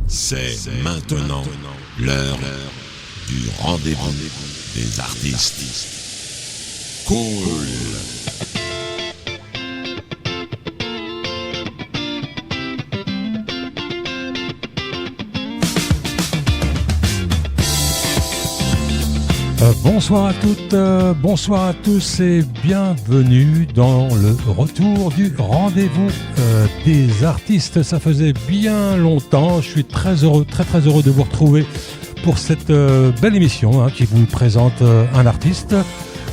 C'est maintenant l'heure du rendez-vous des artistes. Cool. Bonsoir à toutes, bonsoir à tous et bienvenue dans le retour du rendez-vous des artistes. Ça faisait bien longtemps, je suis très heureux de vous retrouver pour cette belle émission qui vous présente un artiste.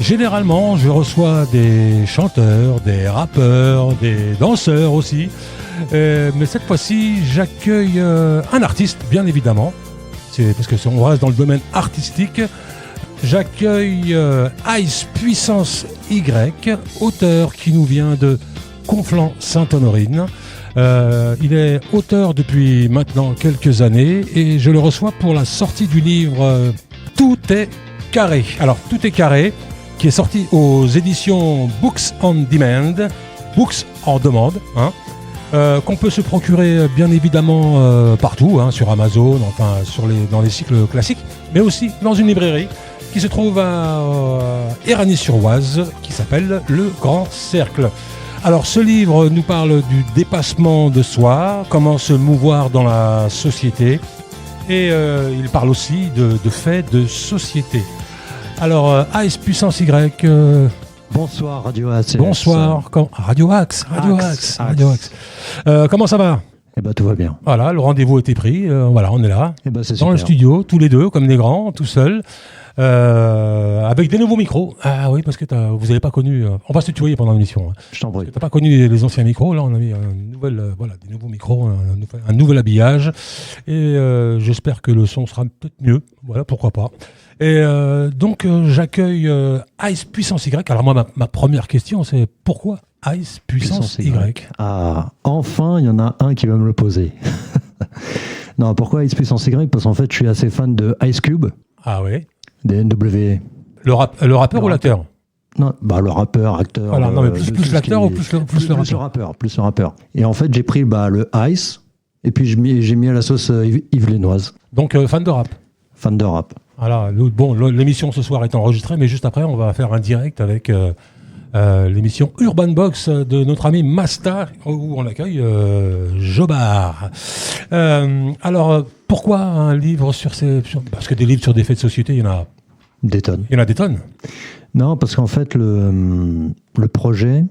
Généralement, je reçois des chanteurs, des rappeurs, des danseurs aussi. Mais cette fois-ci, j'accueille un artiste, bien évidemment. C'est parce que on reste dans le domaine artistique. J'accueille Ice Puissance Y, auteur qui nous vient de Conflans-Sainte-Honorine. Il est auteur depuis maintenant quelques années et je le reçois pour la sortie du livre Tout est carré. Alors, Tout est carré, qui est sorti aux éditions Books on Demand, Books en demande, qu'on peut se procurer bien évidemment partout, sur Amazon, enfin dans les cycles classiques, mais aussi dans une librairie qui se trouve à Éragny-sur-Oise, qui s'appelle Le Grand Cercle. Alors ce livre nous parle du dépassement de soi, comment se mouvoir dans la société, et il parle aussi de faits de société. Alors Ice Puissance Y... Bonsoir Radio Axe. Bonsoir, Radio Axe. Comment ça va ? Eh ben tout va bien. Voilà, le rendez-vous était pris, voilà, on est là, c'est dans super. Le studio, tous les deux, comme des grands, tout seuls. Avec des nouveaux micros. Ah oui, parce que vous n'avez pas connu... on va se tutoyer pendant l'émission. Je t'en prie. Tu n'as pas connu les anciens micros. Là, on a mis des nouveaux micros, un nouvel habillage. Et j'espère que le son sera peut-être mieux. Voilà, pourquoi pas. Et donc, j'accueille Ice Puissance Y. Alors moi, ma première question, c'est pourquoi Ice Puissance Y ? Ah, enfin, il y en a un qui va me le poser. Non, pourquoi Ice Puissance Y ? Parce qu'en fait, je suis assez fan de Ice Cube. Ah oui. Des NWA. Le rappeur ou l'acteur ? Non, le rappeur, acteur. Voilà, non, mais plus l'acteur ou plus le rappeur ? Plus le rappeur. Et en fait, j'ai pris le Ice, et puis j'ai mis à la sauce yvelinoise. Donc, fan de rap ? Fan de rap. Voilà, l'émission ce soir est enregistrée, mais juste après, on va faire un direct avec l'émission Urban Box de notre ami Masta, où on accueille Jobard. Alors, pourquoi un livre parce que des livres sur des faits de société, il y en a des tonnes. Il y en a des tonnes. Non, parce qu'en fait, le projet,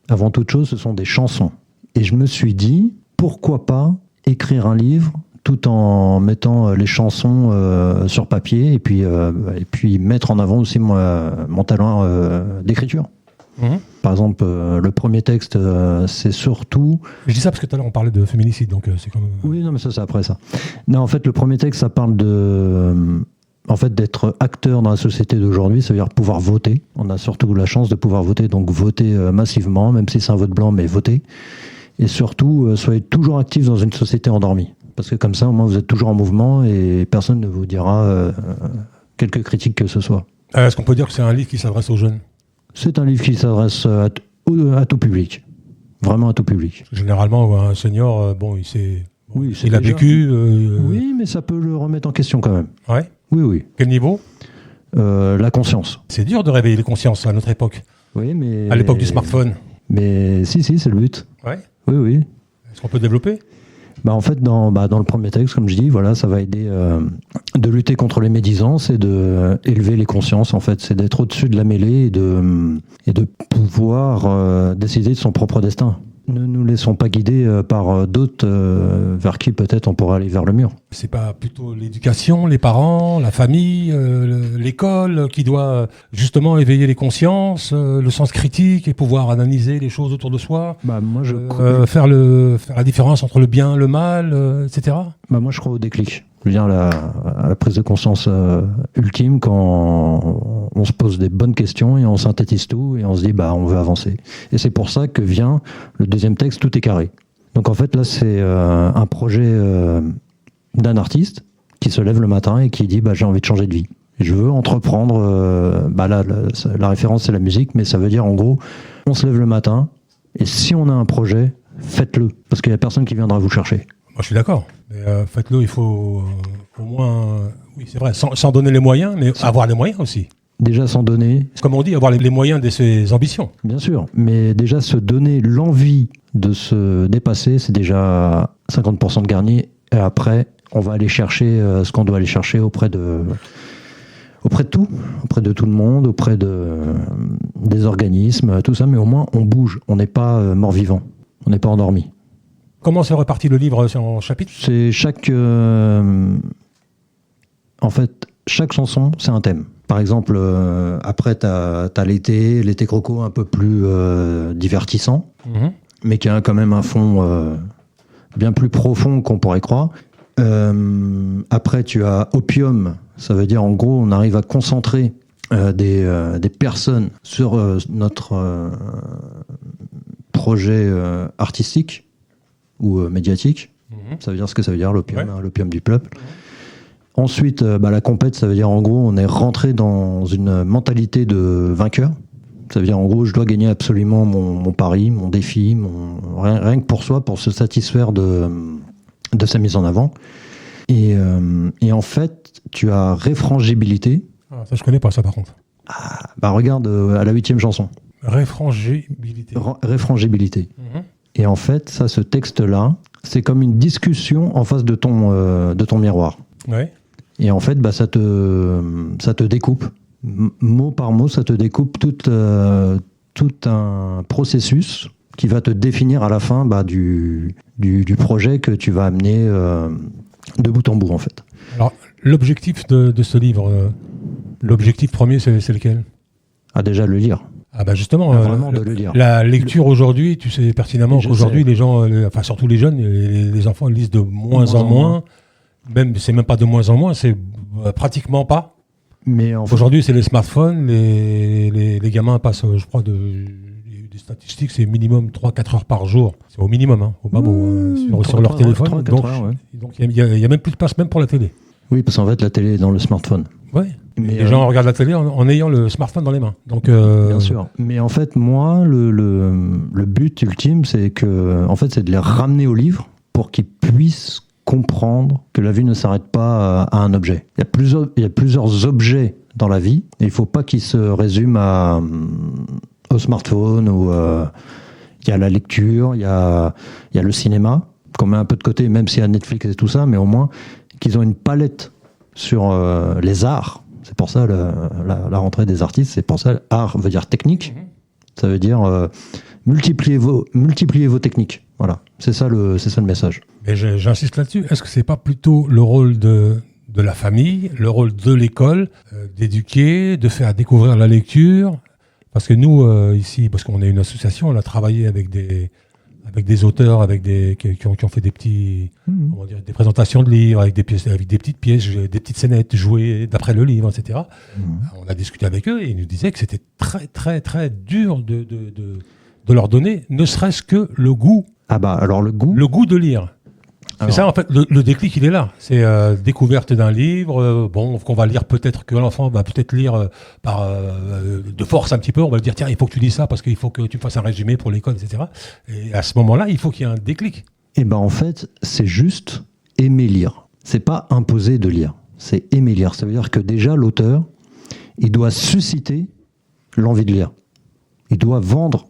avant toute chose, ce sont des chansons. Et je me suis dit, pourquoi pas écrire un livre tout en mettant les chansons sur papier et puis mettre en avant aussi mon talent d'écriture. Par exemple, le premier texte, c'est surtout... Je dis ça parce que tout à l'heure on parlait de féminicide, donc c'est comme... Oui, non, mais ça c'est après ça. Non, en fait, le premier texte, ça parle d'être acteur dans la société d'aujourd'hui, ça veut dire pouvoir voter. On a surtout la chance de pouvoir voter, donc voter massivement, même si c'est un vote blanc, mais voter. Et surtout, soyez toujours actifs dans une société endormie. Parce que comme ça, au moins, vous êtes toujours en mouvement et personne ne vous dira quelque critique que ce soit. Est-ce qu'on peut dire que c'est un livre qui s'adresse aux jeunes ? C'est un livre qui s'adresse à tout public. Vraiment à tout public. Généralement, un senior, il a vécu... Oui, mais ça peut le remettre en question quand même. Ouais ? Oui. Quel niveau ? La conscience. C'est dur de réveiller les consciences à notre époque. Oui, mais... À l'époque du smartphone. Mais si, c'est le but. Ouais ? Oui. Est-ce qu'on peut développer ? En fait, dans le premier texte, comme je dis, voilà, ça va aider de lutter contre les médisances et de élever les consciences. En fait, c'est d'être au-dessus de la mêlée et de pouvoir décider de son propre destin. Ne nous laissons pas guider par d'autres vers qui peut-être on pourra aller vers le mur. C'est pas plutôt l'éducation, les parents, la famille, l'école qui doit justement éveiller les consciences, le sens critique et pouvoir analyser les choses autour de soi, moi, faire la différence entre le bien, le mal, etc. Moi je crois au déclic. Je veux dire à la prise de conscience ultime quand on se pose des bonnes questions et on synthétise tout et on se dit on veut avancer. Et c'est pour ça que vient le deuxième texte, Tout est carré. Donc en fait là c'est un projet d'un artiste qui se lève le matin et qui dit j'ai envie de changer de vie. Et je veux entreprendre, là la référence c'est la musique, mais ça veut dire en gros on se lève le matin et si on a un projet, faites-le, parce qu'il n'y a personne qui viendra vous chercher. Moi, je suis d'accord. Mais faites-le, il faut au moins... oui, c'est vrai, sans donner les moyens, mais avoir les moyens aussi. Déjà s'en donner. Comme on dit, avoir les moyens de ses ambitions. Bien sûr, mais déjà se donner l'envie de se dépasser, c'est déjà 50% de gagné. Et après, on va aller chercher ce qu'on doit aller chercher auprès de tout, auprès de tout le monde, auprès des organismes, tout ça. Mais au moins, on bouge. On n'est pas mort-vivant. On n'est pas endormi. Comment c'est reparti le livre en chapitres ? C'est chaque chanson, c'est un thème. Par exemple, après, t'as l'été croco un peu plus divertissant, mais qui a quand même un fond bien plus profond qu'on pourrait croire. Après, tu as Opium, ça veut dire en gros, on arrive à concentrer des personnes sur notre projet artistique ou médiatique. Ça veut dire ce que ça veut dire, l'opium, ouais. L'opium du peuple. Ensuite, la compète, ça veut dire en gros, on est rentré dans une mentalité de vainqueur. Ça veut dire en gros, je dois gagner absolument mon pari, mon défi, rien que pour soi, pour se satisfaire de sa mise en avant. Et en fait, tu as réfrangibilité. Ah, ça, je connais pas ça par contre. Regarde à la 8e chanson. Réfrangibilité. Réfrangibilité. Et en fait, ça, ce texte-là, c'est comme une discussion en face de ton miroir. Ouais. Et en fait, ça te découpe. Mot par mot, ça te découpe tout un processus qui va te définir à la fin du projet que tu vas amener de bout en bout, en fait. Alors, l'objectif de ce livre, l'objectif premier, c'est lequel ? Déjà, le lire. Justement, vraiment de le lire. La lecture aujourd'hui, tu sais pertinemment qu'aujourd'hui, les gens, surtout les jeunes, les enfants, ils lisent de moins en moins. C'est même pas de moins en moins, c'est pratiquement pas. Mais en fait, aujourd'hui, c'est les smartphones, les gamins passent, je crois, des statistiques, c'est minimum 3-4 heures par jour. C'est au minimum, au bas mot, sur leur téléphone. 3-4 heures, ouais. Donc il y a même plus de place même pour la télé. Oui, parce qu'en fait, la télé est dans le smartphone. Oui, mais les gens regardent la télé en ayant le smartphone dans les mains. Donc, bien sûr. Mais en fait, moi, le but ultime, c'est de les ramener au livre pour qu'ils puissent comprendre que la vie ne s'arrête pas à un objet. Il y a plusieurs objets dans la vie, et il ne faut pas qu'ils se résument au smartphone, ou il y a la lecture, il y a le cinéma, qu'on met un peu de côté, même s'il y a Netflix et tout ça, mais au moins qu'ils ont une palette sur les arts. C'est pour ça la rentrée des artistes, c'est pour ça art veut dire technique, ça veut dire multiplier vos techniques. Voilà, c'est ça le message. Mais j'insiste là-dessus, est-ce que c'est pas plutôt le rôle de la famille, le rôle de l'école, d'éduquer, de faire découvrir la lecture ? Parce que nous, ici, parce qu'on est une association, on a travaillé avec des auteurs, qui ont fait des petits, des présentations de livres, avec des petites pièces, des petites scénettes jouées d'après le livre, etc. On a discuté avec eux et ils nous disaient que c'était très, très, très dur de leur donner, ne serait-ce que le goût. Alors le goût. Le goût de lire. C'est ça, en fait, le déclic, il est là. C'est découverte d'un livre, qu'on va lire peut-être, que l'enfant va peut-être lire de force un petit peu. On va lui dire, tiens, il faut que tu lis ça parce qu'il faut que tu fasses un résumé pour l'école, etc. Et à ce moment-là, il faut qu'il y ait un déclic. En fait, c'est juste aimer lire. C'est pas imposer de lire, c'est aimer lire. Ça veut dire que déjà, l'auteur, il doit susciter l'envie de lire. Il doit vendre.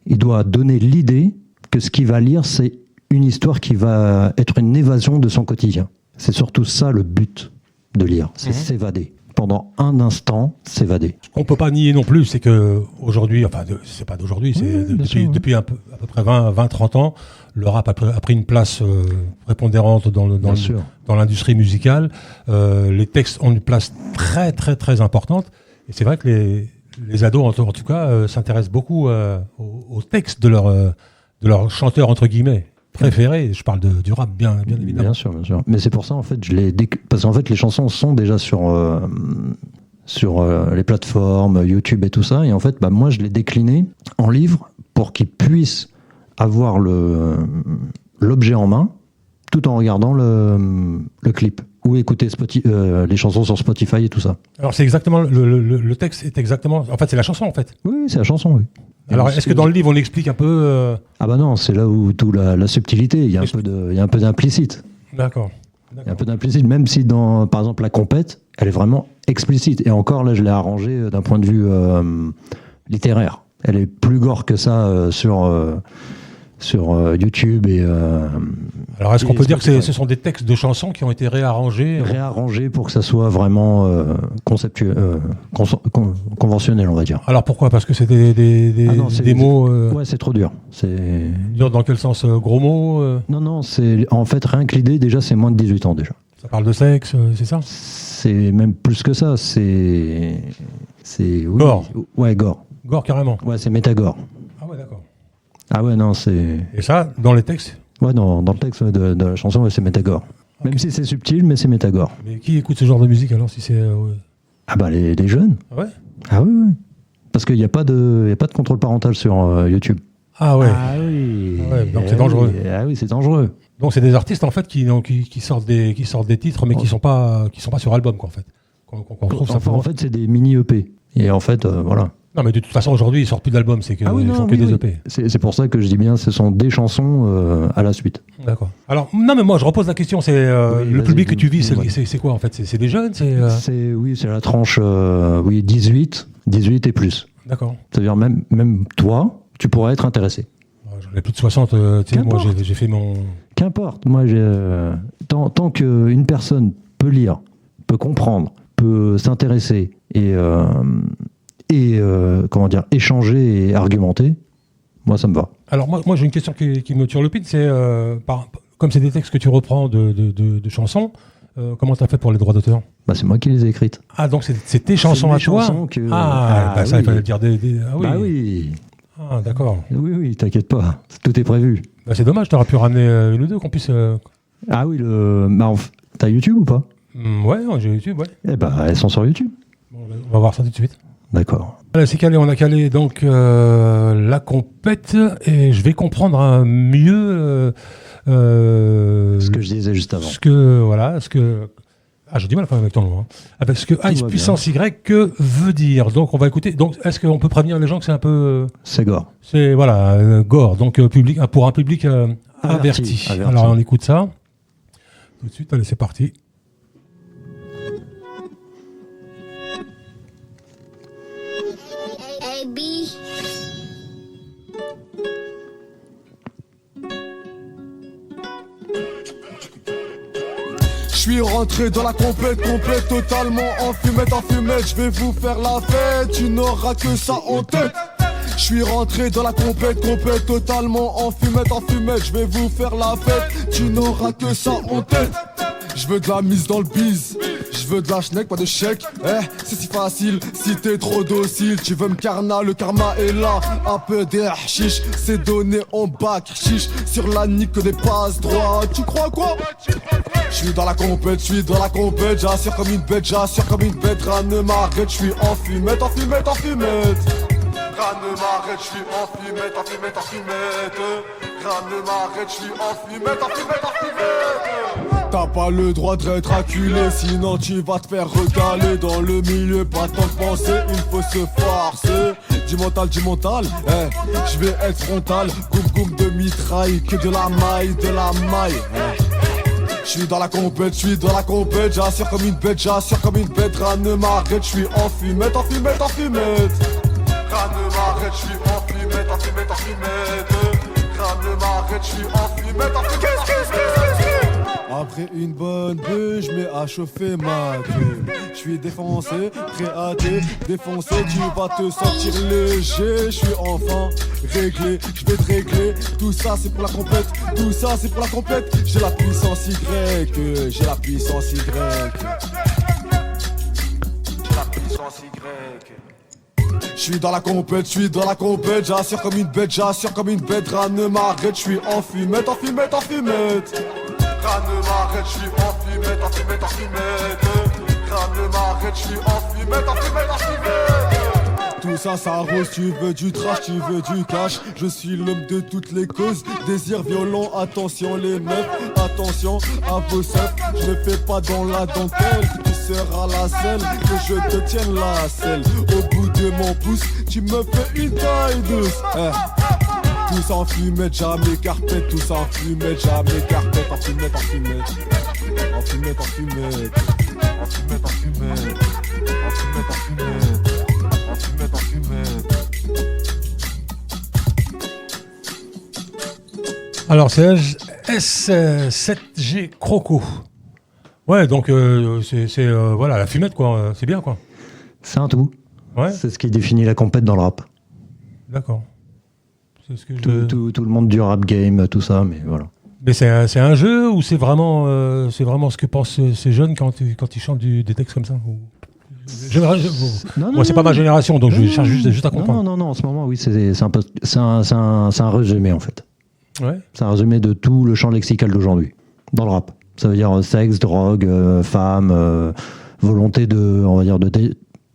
Il doit donner l'idée que ce qu'il va lire, c'est une histoire qui va être une évasion de son quotidien. C'est surtout ça le but de lire, c'est s'évader. Pendant un instant, s'évader. Ce qu'on ne peut pas nier non plus, c'est qu'aujourd'hui, c'est pas d'aujourd'hui, c'est depuis à peu près 20-30 ans, le rap a pris une place prépondérante dans l'industrie musicale. Les textes ont une place très très très importante. Et c'est vrai que les ados, en tout cas, s'intéressent beaucoup aux textes de leur chanteur, entre guillemets, préféré. Je parle du rap, bien évidemment. Bien sûr. Mais c'est pour ça, en fait, parce qu'en fait, les chansons sont déjà sur les plateformes, YouTube et tout ça. Et en fait, moi, je l'ai décliné en livre pour qu'ils puissent avoir l'objet en main tout en regardant le clip. ou écouter les chansons sur Spotify et tout ça. Alors c'est exactement le texte est exactement. En fait, c'est la chanson en fait. Oui, c'est la chanson, oui. Alors est-ce que dans le livre on explique un peu Ah bah non, c'est là où toute la subtilité. Il y a un peu d'implicite. D'accord. Il y a un peu d'implicite, même si dans, par exemple, la compète, elle est vraiment explicite. Et encore, là, je l'ai arrangée d'un point de vue littéraire. Elle est plus gore que ça sur YouTube et... Alors, est-ce qu'on peut dire que ce sont des textes de chansons qui ont été réarrangés Réarrangés pour que ça soit vraiment conventionnel, on va dire. Alors, pourquoi ? Parce que c'est des mots... Ouais, c'est trop dur. Dur dans quel sens ? Gros mots Non, c'est... En fait, rien que l'idée, déjà, c'est moins de 18 ans, déjà. Ça parle de sexe, c'est ça ? C'est même plus que ça, c'est... Oui, gore. Ouais, gore. Gore, carrément. Ouais, c'est métagore. Ah ouais, d'accord. Ah ouais, non, c'est... Et ça, dans les textes ? Ouais, dans le texte de la chanson, ouais, c'est métagore. Okay. Même si c'est subtil, mais c'est métagore. Mais qui écoute ce genre de musique, alors, si c'est... Ah bah, les jeunes. Ah ouais ? Ah oui. Parce qu'il n'y a pas de contrôle parental sur YouTube. Ah ouais. Ah oui. Ah ouais, donc c'est dangereux. Oui. Ah oui, c'est dangereux. Donc c'est des artistes en fait qui sortent des titres mais qui sont pas sur album quoi en fait. Qu'on retrouve simplement. En fait, c'est des mini EP. Et en fait, voilà. Non mais de toute façon aujourd'hui ils sortent plus d'albums, c'est que ils font que des EP. C'est pour ça que je dis bien, ce sont des chansons à la suite. D'accord. Alors non mais moi je repose la question, c'est le public que tu vis, c'est quoi en fait ? C'est des jeunes, c'est la tranche 18 et plus. D'accord. C'est-à-dire même toi, tu pourrais être intéressé. J'en ai plus de 60, tu sais, moi j'ai fait mon... Qu'importe, moi tant qu'une personne peut lire, peut comprendre, peut s'intéresser et échanger et argumenter, moi ça me va. Alors moi j'ai une question qui me turlupine, c'est comme c'est des textes que tu reprends de chansons, comment t'as fait pour les droits d'auteur ? Bah c'est moi qui les ai écrites. Ah donc c'est tes chansons à toi ? Ça il fallait le dire ah oui. Bah oui. Ah d'accord. Oui, t'inquiète pas, tout est prévu. Bah c'est dommage, t'aurais pu ramener une ou deux qu'on puisse... Ah oui, t'as YouTube ou pas ? Ouais, j'ai YouTube, ouais. Eh ben, elles sont sur YouTube. Bon, on va voir ça tout de suite. D'accord. Allez, c'est calé, on a calé donc la compète et je vais comprendre mieux... ce que je disais juste avant. J'ai du mal à faire avec ton nom. Hein. Avec ce que H puissance Y que veut dire. Donc on va écouter. Donc est-ce qu'on peut prévenir les gens que c'est un peu... C'est gore. C'est gore. Donc pour un public averti. Alors on écoute ça. Tout de suite, allez, c'est parti. Je suis rentré dans la compète totalement en fumette, je vais vous faire la fête, tu n'auras que ça en tête. Je suis rentré dans la compète totalement en fumette, je vais vous faire la fête, tu n'auras que ça en tête. Je veux de la mise dans le bise, je veux de la schneck, pas de chèque. C'est si facile, si t'es trop docile. Tu veux me carna, le karma est là. Un peu des chiches, c'est donné en bac. Chiche, sur la nique que des passes droits. Tu crois quoi? Je suis dans la compète, j'assure comme une bête, rien ne m'arrête, je suis en fumette. Rien ne m'arrête, je suis en fumette. Rien ne m'arrête, je suis en fumette. T'as pas le droit d'être acculé, sinon tu vas te faire recaler. Dans le milieu, pas tant de penser, il faut se forcer. Du mental, je vais être frontal. Goum de mitraille, que de la maille. Je suis dans la compète, j'assure comme une bête, rien ne m'arrête, je suis en fumette. Rien ne m'arrête, je suis en fumette. Rien ne m'arrête, je suis en fumette. Après une bonne beuh, je mets à chauffer ma queue. Je suis défoncé, prêt à te défoncer. Tu vas te sentir léger, je suis enfin réglé. Je vais te régler, tout ça c'est pour la compète. J'ai la puissance Y. Je suis dans la compète, j'assure comme une bête, rien ne m'arrête, je suis en fumette. Rien ne m'arrête, je suis en fumette. Rien ne m'arrête, je suis en fumette. Tout ça, ça arrose, tu veux du trash, tu veux du cash. Je suis l'homme de toutes les causes. Désir violent, attention les meufs, attention à vos seufs. Je ne fais pas dans la dentelle, tu seras la selle, que je te tienne la selle. Au bout de mon pouce, tu me fais une taille douce. Tous en fumette, jamais carpette, tous en fumette, jamais carpette, en fumette, en fumette. En fumette, en fumette. En fumette, en fumette. En fumette, en fumette. En fumette, en fumette. Alors, c'est S7G Croco. Ouais, donc c'est voilà, la fumette, quoi. C'est bien, quoi. C'est un tout. Ouais. C'est ce qui définit la compète dans le rap. D'accord. C'est ce que Tout le monde du rap game, tout ça, mais voilà. Mais c'est un jeu ou c'est vraiment ce que pensent ces jeunes quand ils chantent des textes comme ça ou... Moi, c'est pas ma génération, donc je cherche juste à comprendre. Non, en ce moment, oui, c'est un résumé, en fait. Ouais. C'est un résumé de tout le champ lexical d'aujourd'hui, dans le rap. Ça veut dire sexe, drogue, femme, volonté on va dire, de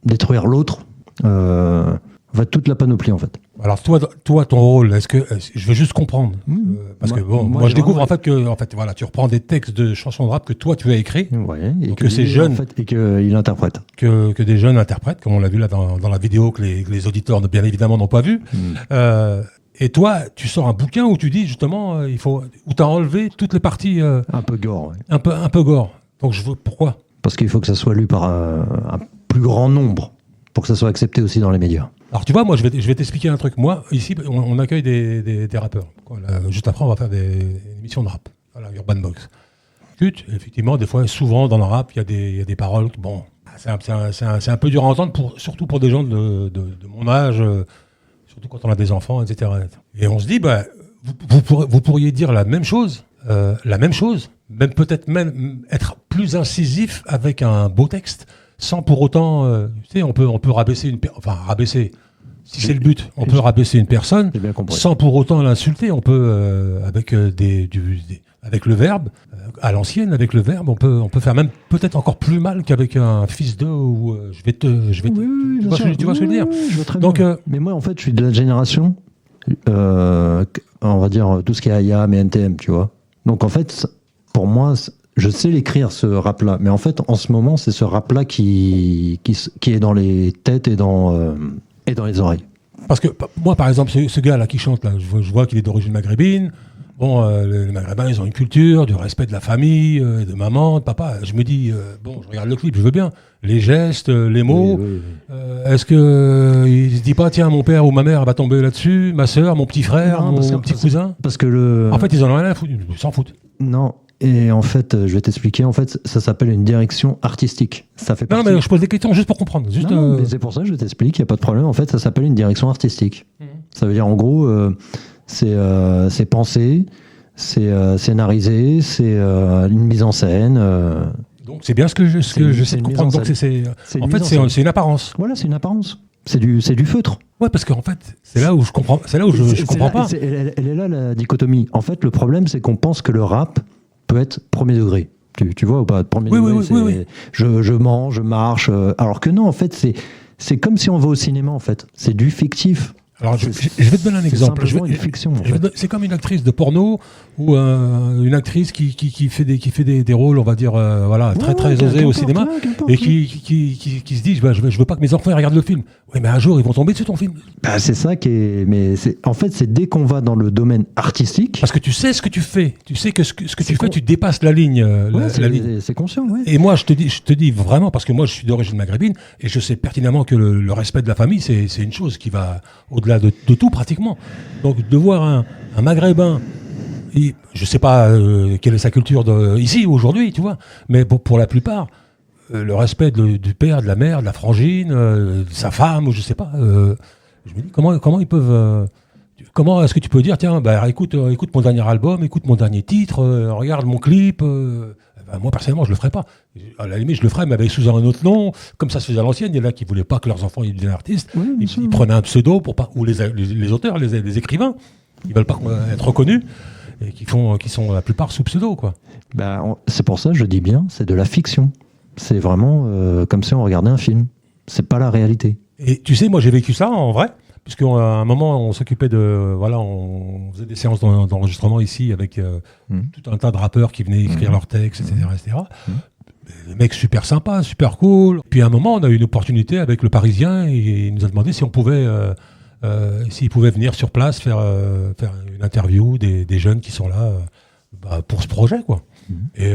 détruire l'autre. En fait, toute la panoplie, en fait. Alors, toi, ton rôle, je veux juste comprendre. Parce que moi je découvre en fait que voilà, tu reprends des textes de chansons de rap que toi tu as écrits, ouais, et que ces jeunes, en fait, et qu'il interprète. Que des jeunes interprètent, comme on l'a vu là dans la vidéo que les auditeurs bien évidemment n'ont pas vu. Et toi, tu sors un bouquin où tu dis justement, où tu as enlevé toutes les parties. Un peu gore, ouais. Un peu gore. Donc pourquoi ? Parce qu'il faut que ça soit lu par un plus grand nombre, pour que ça soit accepté aussi dans les médias. Alors tu vois, moi je vais t'expliquer un truc. Moi, ici, on accueille des rappeurs. Juste après, on va faire des émissions de rap. Voilà, Urban Box. Effectivement, des fois, souvent dans le rap, il y a des paroles. Bon, c'est un peu dur à entendre, surtout pour des gens de mon âge, surtout quand on a des enfants, etc. Et on se dit, vous pourriez dire la même chose, même peut-être même être plus incisif avec un beau texte. Sans pour autant, on peut rabaisser rabaisser, si c'est le but, on peut rabaisser une personne sans pour autant l'insulter. On peut, avec le verbe, à l'ancienne, avec le verbe, on peut faire même peut-être encore plus mal qu'avec un fils de ou tu vois ce que je veux dire. Je vois très bien. Mais moi, en fait, je suis de la génération, on va dire, tout ce qui est IAM et NTM, tu vois. Donc, en fait, pour moi, je sais l'écrire, ce rap-là, mais en fait, en ce moment, c'est ce rap-là qui est dans les têtes et dans les oreilles. Parce que moi, par exemple, ce gars-là qui chante, là, je vois qu'il est d'origine maghrébine. Bon, les Maghrébins, ils ont une culture, du respect de la famille, de maman, de papa. Je me dis, je regarde le clip, je veux bien. Les gestes, les mots. Oui. Est-ce qu'il se dit pas, tiens, mon père ou ma mère va tomber là-dessus, ma sœur, mon petit frère, mon petit cousin ? Parce que En fait, ils en ont rien à foutre, ils s'en foutent. Non. Et en fait, je vais t'expliquer, en fait, ça s'appelle une direction artistique. Ça fait partie... Non, mais je pose des questions juste pour comprendre. Mais c'est pour ça que je t'explique, il n'y a pas de problème. En fait, ça s'appelle une direction artistique. Ça veut dire, en gros, c'est pensé, c'est scénarisé, c'est une mise en scène. Donc c'est bien ce que je sais comprendre. Donc c'est une apparence. Voilà, c'est une apparence. C'est du feutre. Ouais, parce qu'en fait, c'est là où je comprends. C'est là où je comprends pas. Elle est là la dichotomie. En fait, le problème, c'est qu'on pense que le rap peut être premier degré. Tu vois ou pas? Premier degré, oui. Je mens, je marche. Alors que non, en fait, c'est comme si on va au cinéma. En fait, c'est du fictif. Alors, je vais te donner un exemple. Une fiction. C'est comme une actrice de porno ou une actrice qui fait des rôles, on va dire, très osés au cinéma, et qui se dit, je veux pas que mes enfants regardent le film. Oui, mais un jour, ils vont tomber dessus ton film. C'est ça qui est. Mais en fait, c'est dès qu'on va dans le domaine artistique. Parce que tu sais ce que tu fais. Tu sais que ce que tu fais, tu dépasses la ligne. La ligne. C'est conscient, ouais. Et moi, je te dis vraiment, parce que moi, je suis d'origine maghrébine, et je sais pertinemment que le respect de la famille, c'est une chose qui va au-delà de tout, pratiquement. Donc, de voir un maghrébin. Je sais pas quelle est sa culture ici, aujourd'hui, tu vois, mais pour la plupart, le respect du père, de la mère, de la frangine, de sa femme, ou je sais pas, je me dis comment ils peuvent... comment est-ce que tu peux dire, tiens, écoute mon dernier album, écoute mon dernier titre, regarde mon clip, moi, personnellement, je le ferais pas. À la limite, je le ferais, mais sous un autre nom, comme ça se faisait à l'ancienne. Il y en a qui voulaient pas que leurs enfants deviennent artistes. Oui, ils prenaient un pseudo pour pas, ou les auteurs, les écrivains, ils veulent pas être reconnus. Et qui sont la plupart sous pseudo, quoi. C'est pour ça que je dis bien, c'est de la fiction. C'est vraiment comme si on regardait un film. C'est pas la réalité. Et tu sais, moi j'ai vécu ça en vrai, puisqu'à un moment on s'occupait on faisait des séances d'enregistrement ici avec tout un tas de rappeurs qui venaient écrire leurs textes, etc. Les mecs super sympas, super cool. Puis à un moment on a eu une opportunité avec le Parisien et il nous a demandé si on pouvait, s'il pouvait venir sur place faire une interview des jeunes qui sont là pour ce projet, quoi. Et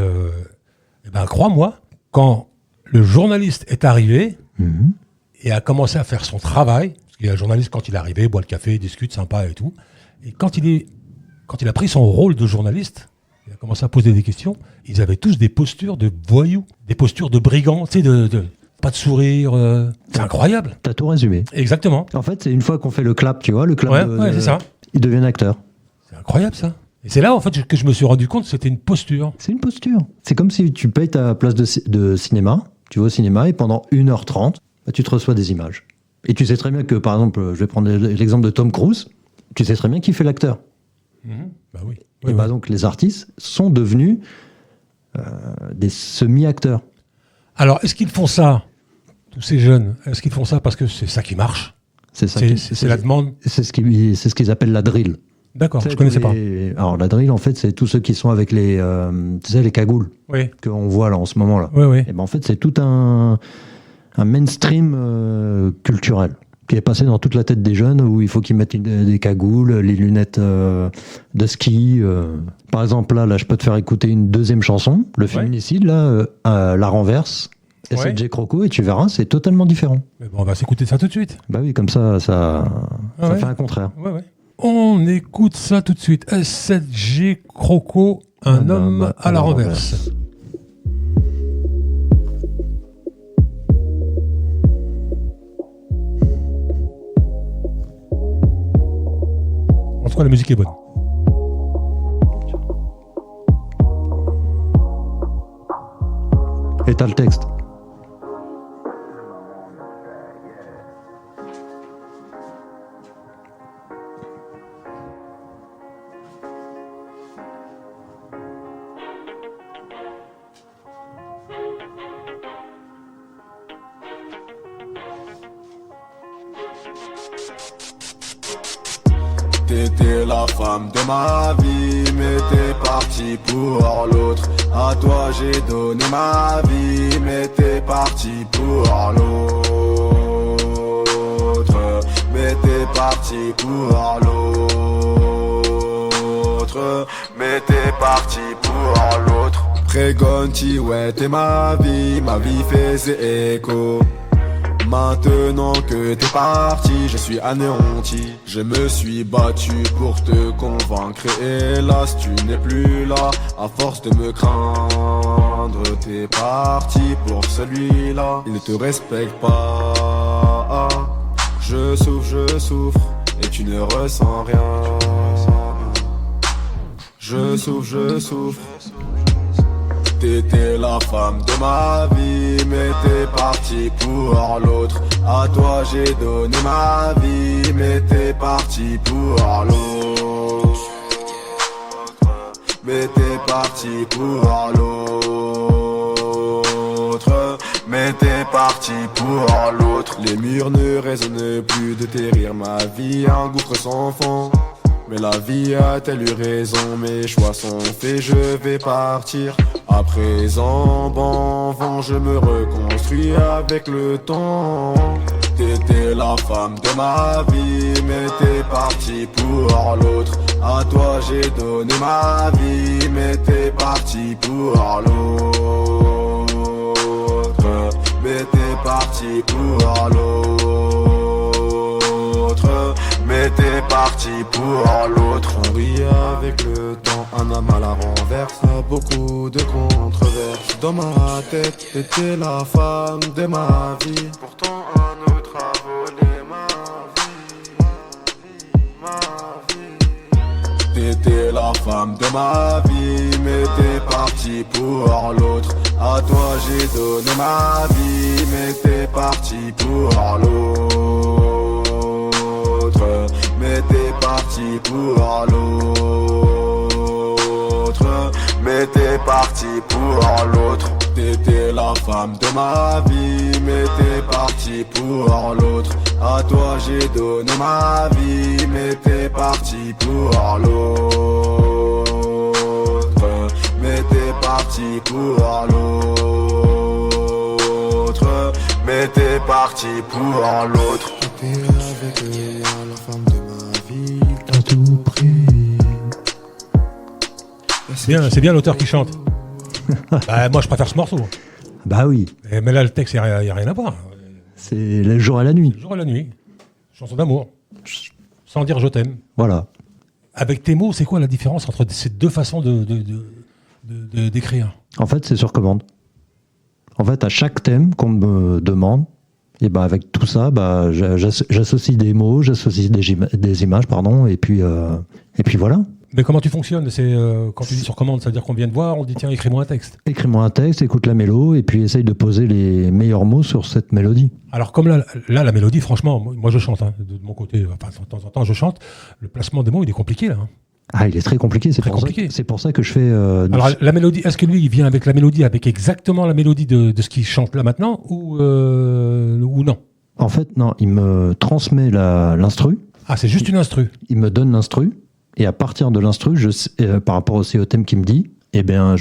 crois-moi, quand le journaliste est arrivé et a commencé à faire son travail, parce qu'il y a un journaliste, quand il est arrivé, boit le café, discute, sympa et tout, et quand il a pris son rôle de journaliste, il a commencé à poser des questions, ils avaient tous des postures de voyous, des postures de brigands, tu sais, pas de sourire, c'est incroyable. T'as tout résumé. Exactement. En fait, c'est une fois qu'on fait le clap, tu vois, le clap c'est ça. Ils deviennent acteurs. C'est incroyable ça. Et c'est là en fait que je me suis rendu compte que c'était une posture. C'est une posture. C'est comme si tu payes ta place de cinéma, tu vas au cinéma et pendant 1h30, tu te reçois des images. Et tu sais très bien que, par exemple, je vais prendre l'exemple de Tom Cruise, tu sais très bien qui fait l'acteur. Bah oui. Et donc les artistes sont devenus des semi-acteurs. Alors, est-ce qu'ils font ça, tous ces jeunes, est-ce qu'ils font ça parce que c'est ça qui marche ? C'est la demande ? C'est ce qu'ils appellent la drill. D'accord, je ne connaissais pas. Alors la drill, en fait, c'est tous ceux qui sont avec les cagoules qu'on voit là en ce moment-là. Oui. Et en fait, c'est tout un mainstream culturel qui est passé dans toute la tête des jeunes où il faut qu'ils mettent des cagoules, les lunettes de ski. Par exemple, là, je peux te faire écouter une deuxième chanson, le féminicide, là, La Renverse, SLG Croco, et tu verras, c'est totalement différent. Mais bon, on va s'écouter ça tout de suite. Bah oui, comme ça fait un contraire. Ouais. On écoute ça tout de suite. SLG Croco, un homme à la renverse. En tout cas, la musique est bonne. Et t'as le texte. T'étais la femme de ma vie, mais t'es parti pour l'autre. À toi j'ai donné ma vie, mais t'es parti pour l'autre. Mais t'es parti pour l'autre. Mais t'es parti pour l'autre. Prégonti, ouais t'es ma vie faisait écho. Maintenant que t'es parti, je suis anéanti. Je me suis battu pour te convaincre. Hélas, tu n'es plus là. À force de me craindre, t'es parti pour celui-là. Il ne te respecte pas. Je souffre, et tu ne ressens rien. Je souffre. T'étais la femme de ma vie, mais t'es parti pour l'autre. À toi j'ai donné ma vie, mais t'es parti pour l'autre. Mais t'es parti pour l'autre. Mais t'es parti pour l'autre. Les murs ne résonnent plus de tes rires. Ma vie un gouffre sans fond. Mais la vie a-t-elle eu raison? Mes choix sont faits, je vais partir. À présent, bon vent, je me reconstruis avec le temps. T'étais la femme de ma vie, mais t'es parti pour l'autre. À toi j'ai donné ma vie, mais t'es parti pour l'autre. Mais t'es parti pour l'autre. Mais t'es parti pour l'autre. On rit avec le temps, un homme à la renverse. Beaucoup de controverses dans ma tête. T'étais la femme de ma vie. Pourtant un autre a volé ma vie. T'étais la femme de ma vie, mais t'es parti pour l'autre. À toi j'ai donné ma vie, mais t'es parti pour l'autre. Mais t'es parti pour l'autre. Mais mais t'es parti pour l'autre. T'étais la femme de ma vie, mais t'es parti pour l'autre. À toi j'ai donné ma vie, mais t'es parti pour l'autre. Mais t'es parti pour l'autre. Mais t'es parti pour l'autre. T'étais avec la femme de ma vie, t'as tout pris. C'est bien l'auteur qui chante. Bah, moi, je préfère ce morceau. Bah oui, Mais là, le texte, il n'y a rien à voir. c'est le jour et la nuit. Le jour et la nuit. Chanson d'amour. Sans dire je t'aime. Voilà. Avec tes mots, c'est quoi la différence entre ces deux façons d'écrire? En fait, c'est sur commande. En fait, à chaque thème qu'on me demande, et bah avec tout ça, bah, j'associe des mots, j'associe des images, pardon, et puis voilà. Mais comment tu fonctionnes? C'est quand tu dis sur commande, ça veut dire qu'on vient te voir, on te dit tiens, écris-moi un texte. Écris-moi un texte, écoute la mélo, et puis essaye de poser les meilleurs mots sur cette mélodie. Alors comme là, la mélodie, franchement, moi je chante, hein, de mon côté, enfin de temps en temps je chante, le placement des mots il est compliqué là. Hein. Ah, il est très compliqué, c'est pour ça que je fais... Alors la mélodie, est-ce que lui il vient avec la mélodie, avec exactement la mélodie de ce qu'il chante là maintenant, ou non? En fait, non, il me transmet l'instru. Ah, c'est juste une instru. Il me donne l'instru, et à partir de l'instru, par rapport aussi au thème qu'il me dit, eh bien,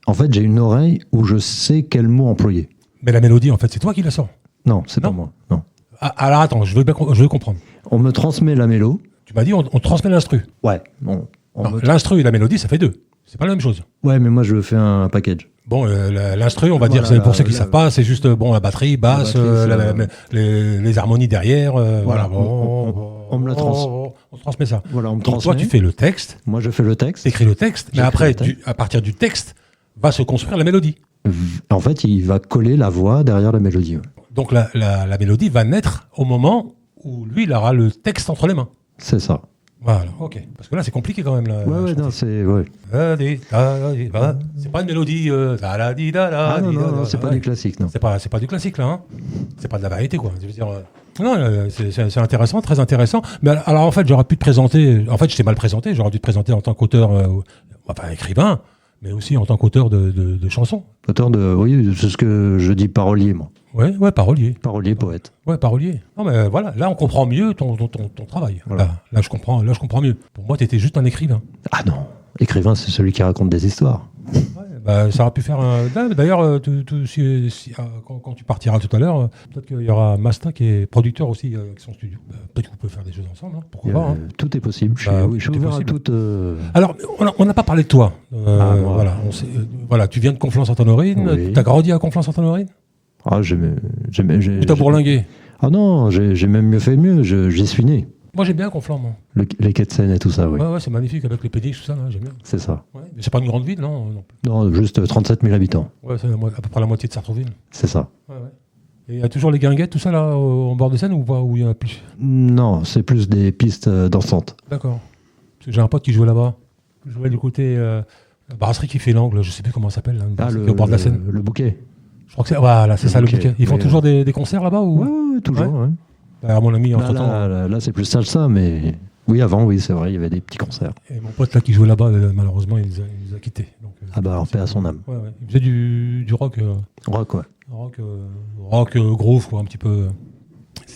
en fait, j'ai une oreille où je sais quel mot employer. Mais la mélodie, en fait, c'est toi qui la sors. Non, c'est Non. pas moi. Non. Ah, alors attends, je veux comprendre. On me transmet la mélo. Tu m'as dit on transmet l'instru. Ouais. L'instru et la mélodie, ça fait deux. C'est pas la même chose. Ouais, mais moi, je fais un package. Bon, l'instru, on va dire, c'est pour ceux qui ne savent pas, c'est juste la batterie, basse, les harmonies derrière. Voilà. On me la on transmet ça. Voilà, on me Donc transmet. toi, tu fais le texte, Moi, je fais le texte. t'écris le texte, mais J'écris après, le texte. à partir du texte, va se construire la mélodie. En fait, il va coller la voix derrière la mélodie. Ouais. Donc la mélodie va naître au moment où lui, il aura le texte entre les mains. C'est ça. Voilà, ok. Parce que là, c'est compliqué quand même. Là, Ouais, non, c'est... Ouais. C'est pas une mélodie. Ah non, c'est pas du classique, non. C'est pas du classique là. Hein. C'est pas de la variété quoi. Je veux dire, non, c'est intéressant, très intéressant. Mais alors en fait, j'aurais pu te présenter. En fait, je t'ai mal présenté. J'aurais dû te présenter en tant qu'auteur, enfin écrivain, mais aussi en tant qu'auteur de chansons. Auteur de... Oui, c'est ce que je dis parolier, moi. Ouais, parolier. Parolier, poète. Ouais, parolier. Non, mais voilà, là, on comprend mieux ton travail. Voilà. Là, je comprends mieux. Pour moi, tu étais juste un écrivain. Ah non, écrivain, c'est celui qui raconte des histoires. Ouais, ça aurait pu faire un... D'ailleurs, quand tu partiras tout à l'heure, peut-être qu'il y aura Masta qui est producteur aussi avec son studio. Peut-être qu'on peut faire des choses ensemble. Hein. Pourquoi pas hein. Tout est possible. Je suis tout est ouvert à possible. toute... Alors, on n'a pas parlé de toi. Voilà. Voilà, tu viens de Conflans-Sainte-Honorine. Oui. Tu as grandi à Conflans-Sainte-Honorine. Ah, Ou t'as bourlingué. Ah non, j'ai même fait mieux, j'y suis né. Moi, j'aime bien Conflans, moi. Les quais de Seine et tout ça, oui. Ouais, c'est magnifique avec les péniches, tout ça, là, j'aime bien. C'est ça. Ouais. Mais c'est pas une grande ville, non plus. Non, juste 37 000 habitants. Ouais, c'est à peu près la moitié de Sartrouville. C'est ça. Ouais. Et il y a toujours les guinguettes, tout ça, là, en bord de Seine, ou pas, où il y en a plus? Non, c'est plus des pistes dansantes. D'accord. Parce que j'ai un pote qui jouait là-bas. Il jouait du côté... la brasserie qui fait l'angle, je sais plus comment ça s'appelle, là, au bord de la Seine. Le bouquet. Je crois que c'est... Voilà, c'est ça, le bouquet. Ils font Oui, toujours des concerts là-bas ou... Ouais, toujours, ouais. Bah, mon ami, entre-temps... Là, c'est plus salsa, mais... Oui, avant, oui, c'est vrai, il y avait des petits concerts. Et mon pote là qui jouait là-bas, malheureusement, il nous a quittés. Donc, Ah bah, en paix à son âme. Ouais. Il faisait du rock... Rock, ouais. rock groove, quoi, un petit peu...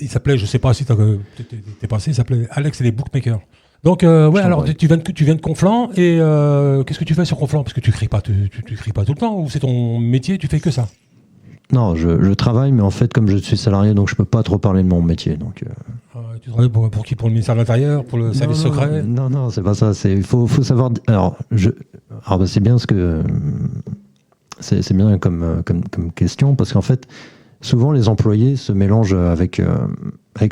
Il s'appelait, je sais pas si t'es passé, il s'appelait Alex et les Bookmakers. Donc, alors tu viens de Conflans, et qu'est-ce que tu fais sur Conflans? Parce que tu cries pas tout le temps, ou c'est ton métier, tu fais que ça? Non, je travaille, mais en fait, comme je suis salarié, donc je peux pas trop parler de mon métier. Donc, tu travailles pour qui? Pour le ministère de l'Intérieur? Pour le service secret? Non, c'est pas ça. Il faut savoir... Alors, c'est bien ce que... C'est bien comme question, parce qu'en fait, souvent, les employés se mélangent avec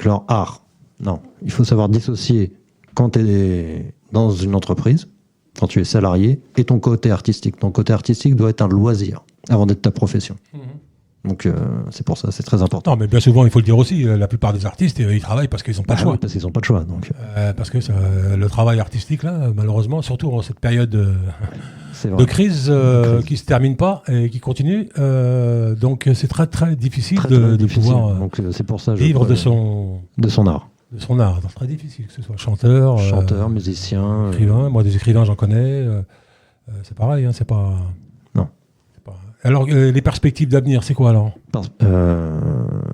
leur art. Non, il faut savoir dissocier quand tu es dans une entreprise, quand tu es salarié, et ton côté artistique. Ton côté artistique doit être un loisir, avant d'être ta profession. Donc, c'est pour ça, c'est très important. Non, mais bien souvent, il faut le dire aussi, la plupart des artistes, ils travaillent parce qu'ils n'ont pas le choix. Oui, parce qu'ils n'ont pas de choix. Donc, parce que le travail artistique, là, malheureusement, surtout en cette période de crise qui ne se termine pas et qui continue, donc c'est très, très difficile de pouvoir donc, c'est pour ça, vivre de son art. De son art. C'est très difficile, que ce soit chanteur, musicien. écrivain. Moi, des écrivains, j'en connais. c'est pareil, hein, c'est pas... Non. c'est pas- Alors, les perspectives d'avenir, c'est quoi alors?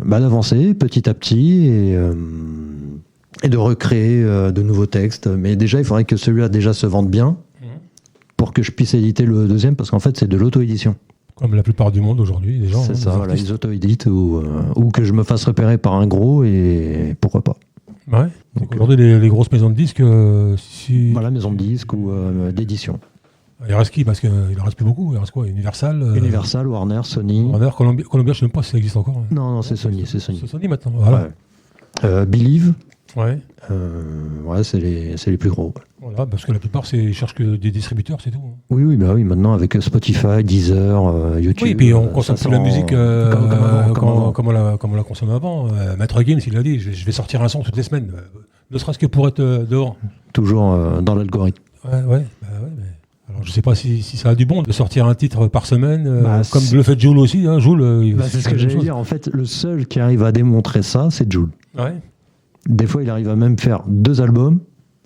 D'avancer petit à petit et de recréer de nouveaux textes. Mais déjà, il faudrait que celui-là déjà se vende bien pour que je puisse éditer le deuxième, parce qu'en fait, c'est de l'auto-édition. Comme la plupart du monde aujourd'hui, les gens. C'est hein, ça, les voilà, artistes. ils auto-éditent ou que je me fasse repérer par un gros, et pourquoi pas. Ouais. Donc, Aujourd'hui, les grosses maisons de disques, si... Voilà, maison de disques ou d'édition. Il reste qui? Parce qu'il en reste plus beaucoup. Il reste quoi? Universal Universal, Warner, Sony. Warner, Columbia, je ne sais même pas si ça existe encore. Hein. Non, c'est Sony, c'est Sony. C'est Sony maintenant. Voilà. Ouais. Believe, Ouais. c'est les plus gros. Voilà, parce que la plupart, ils cherchent que des distributeurs, c'est tout. hein. Oui, maintenant avec Spotify, Deezer, YouTube. Oui, et puis on consomme ça plus la sent musique comme avant. comme on la consommait avant. Maître Gims, il a dit, je vais sortir un son toutes les semaines, ne serait-ce que pour être devant. Toujours dans l'algorithme. Ouais, mais... Alors, je sais pas si ça a du bon de sortir un titre par semaine, comme c'est- le fait Jul aussi. Hein, Jul, C'est ce que j'allais dire. En fait, le seul qui arrive à démontrer ça, c'est Jul. Ouais. Des fois, il arrive à même faire 2 albums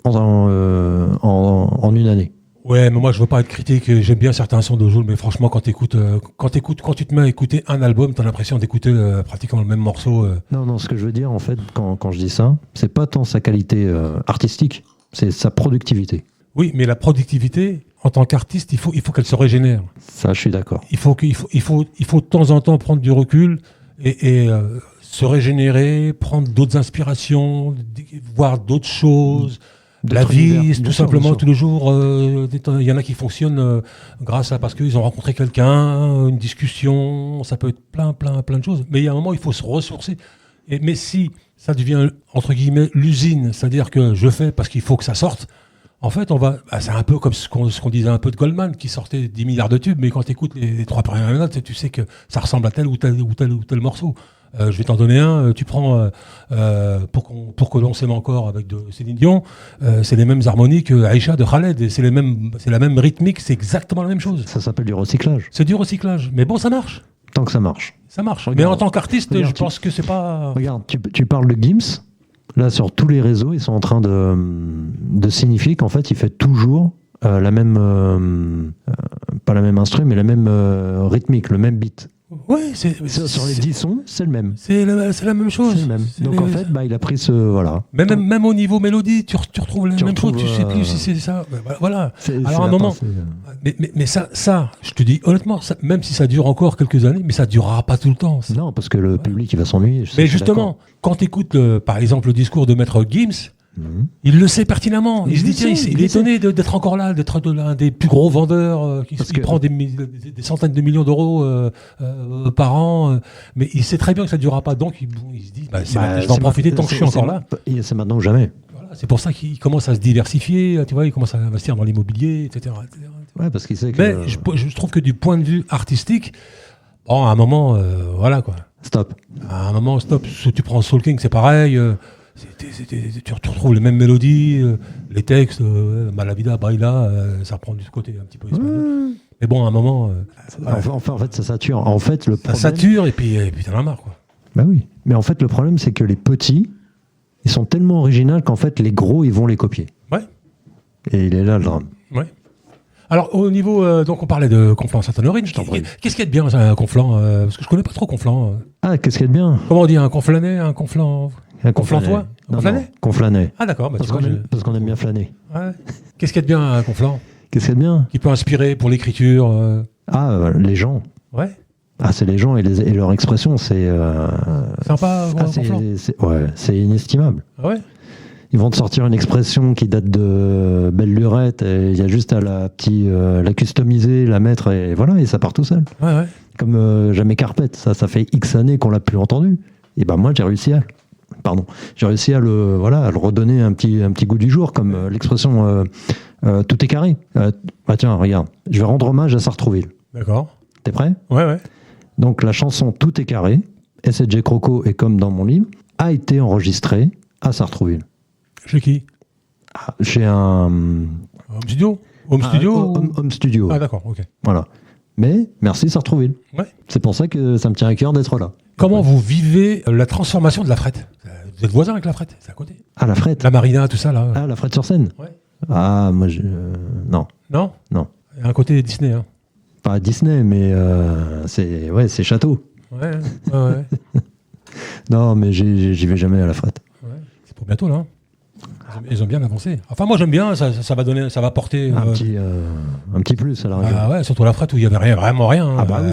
en une année. Ouais, mais moi je veux pas être critique, j'aime bien certains sons de Jul, mais franchement quand tu te mets à écouter un album, t'as l'impression d'écouter pratiquement le même morceau. Non, ce que je veux dire, en fait, quand je dis ça, c'est pas tant sa qualité artistique, c'est sa productivité. Oui, mais la productivité, en tant qu'artiste, il faut qu'elle se régénère. Ça, je suis d'accord. Il faut de temps en temps prendre du recul et se régénérer, prendre d'autres inspirations, voir d'autres choses. La vie, tout simplement, tous les jours, il y en a qui fonctionnent grâce à parce qu'ils ont rencontré quelqu'un, une discussion, ça peut être plein de choses. Mais il y a un moment, il faut se ressourcer. Mais si ça devient, entre guillemets, l'usine, c'est-à-dire que je fais parce qu'il faut que ça sorte, en fait, c'est un peu comme ce qu'on disait un peu de Goldman, qui sortait 10 milliards de tubes, mais quand tu écoutes les 3 premières notes, tu sais que ça ressemble à tel ou tel morceau. Je vais t'en donner un. Tu prends pour que l'on s'aime encore avec de Céline Dion, c'est les mêmes harmonies que Aïcha de Khaled, et c'est la même rythmique, c'est exactement la même chose. Ça s'appelle du recyclage. C'est du recyclage, mais bon, ça marche. Tant que ça marche. Ça marche. Regarde, mais en tant qu'artiste, regarde, je pense que c'est pas. Regarde, tu parles de Gims. Là, sur tous les réseaux, ils sont en train de signifier qu'en fait, il fait toujours la même, pas la même instru, mais la même rythmique, le même beat. Ouais, Sur les 10 sons, c'est le même. C'est la même chose. C'est le même. Donc en fait, il a pris ce. Voilà. Même au niveau mélodie, tu retrouves la même chose, tu sais plus si c'est ça. Voilà. Alors à un moment. Mais ça, je te dis honnêtement, même si ça dure encore quelques années, mais ça durera pas tout le temps. Non, parce que le public, il va s'ennuyer. Mais justement, quand tu écoutes, par exemple, le discours de Maître Gims, il le sait pertinemment. Il se dit, tiens, il est étonné d'être encore là, d'être l'un des plus gros vendeurs, qui prend des centaines de millions d'euros par an, mais il sait très bien que ça ne durera pas. Donc, il se dit, je vais en profiter tant que je suis encore là. Et c'est maintenant ou jamais. Voilà, c'est pour ça qu'il commence à se diversifier, tu vois, il commence à investir dans l'immobilier, etc. Ouais, parce qu'il sait que. Mais je trouve que du point de vue artistique, bon, à un moment, voilà quoi. Stop. À un moment, stop. Si tu prends Soul King, c'est pareil. Tu retrouves les mêmes mélodies, les textes, Malavida, Baila, ça prend du côté un petit peu espagnol. Mais bon, à un moment. En fait, ça sature. En fait, le problème. Ça sature et puis t'en as marre, quoi. Bah oui. Mais en fait, le problème, c'est que les petits, ils sont tellement originaux qu'en fait, les gros, ils vont les copier. Ouais. Et il est là le drame. Ouais. Alors, au niveau. Donc, on parlait de Conflans-Sainte-Honorine. Qu'est-ce qu'il y a de bien, ça, un Conflans Parce que je connais pas trop Conflans. Ah, qu'est-ce qu'il y a de bien? Comment on dit, un Conflanet, un Conflant. Un Conflantois? Conflanet. Conflanet. Ah, d'accord. Parce qu'on aime bien flâner. Ouais. Qu'est-ce qu'il y a de bien, un Conflant Qu'est-ce qu'il y a de bien? Qui peut inspirer pour l'écriture Les gens. Ouais. Ah, c'est les gens et leur expression, c'est. Sympa, Conflant. C'est inestimable. Ah ouais. Ils vont te sortir une expression qui date de belle lurette, et il y a juste à la customiser, la mettre, et voilà, et ça part tout seul. Ouais. Comme Jamais Carpette, ça fait X années qu'on l'a plus entendu. Et ben moi, j'ai réussi à le redonner un petit goût du jour, comme l'expression tout est carré. Tiens, regarde, je vais rendre hommage à Sartrouville. D'accord. T'es prêt? Ouais. Donc la chanson Tout est carré, SJ Croco et Comme dans mon livre, a été enregistrée à Sartrouville. Chez qui? Chez un... Home studio? Home studio. Ah d'accord, ok. Voilà. Mais merci Sartrouville. Ouais. C'est pour ça que ça me tient à cœur d'être là. Comment vous vivez la transformation de la Frette? Vous êtes voisin avec la Frette, c'est à côté. Ah, la Frette. La Marina, tout ça là. Ah, la Frette sur Seine. Ouais. Ah, moi, non. Non. Non. Il y a un côté Disney. Hein. Pas Disney, mais c'est château. Ouais. Non, mais j'y vais jamais à la frette. Ouais. C'est pour bientôt, là. Ils ont bien avancé. Enfin, moi, j'aime bien. Ça va porter... Un petit plus, à la rigueur. Ah ouais, surtout la frette où il n'y avait vraiment rien. Ah bah oui,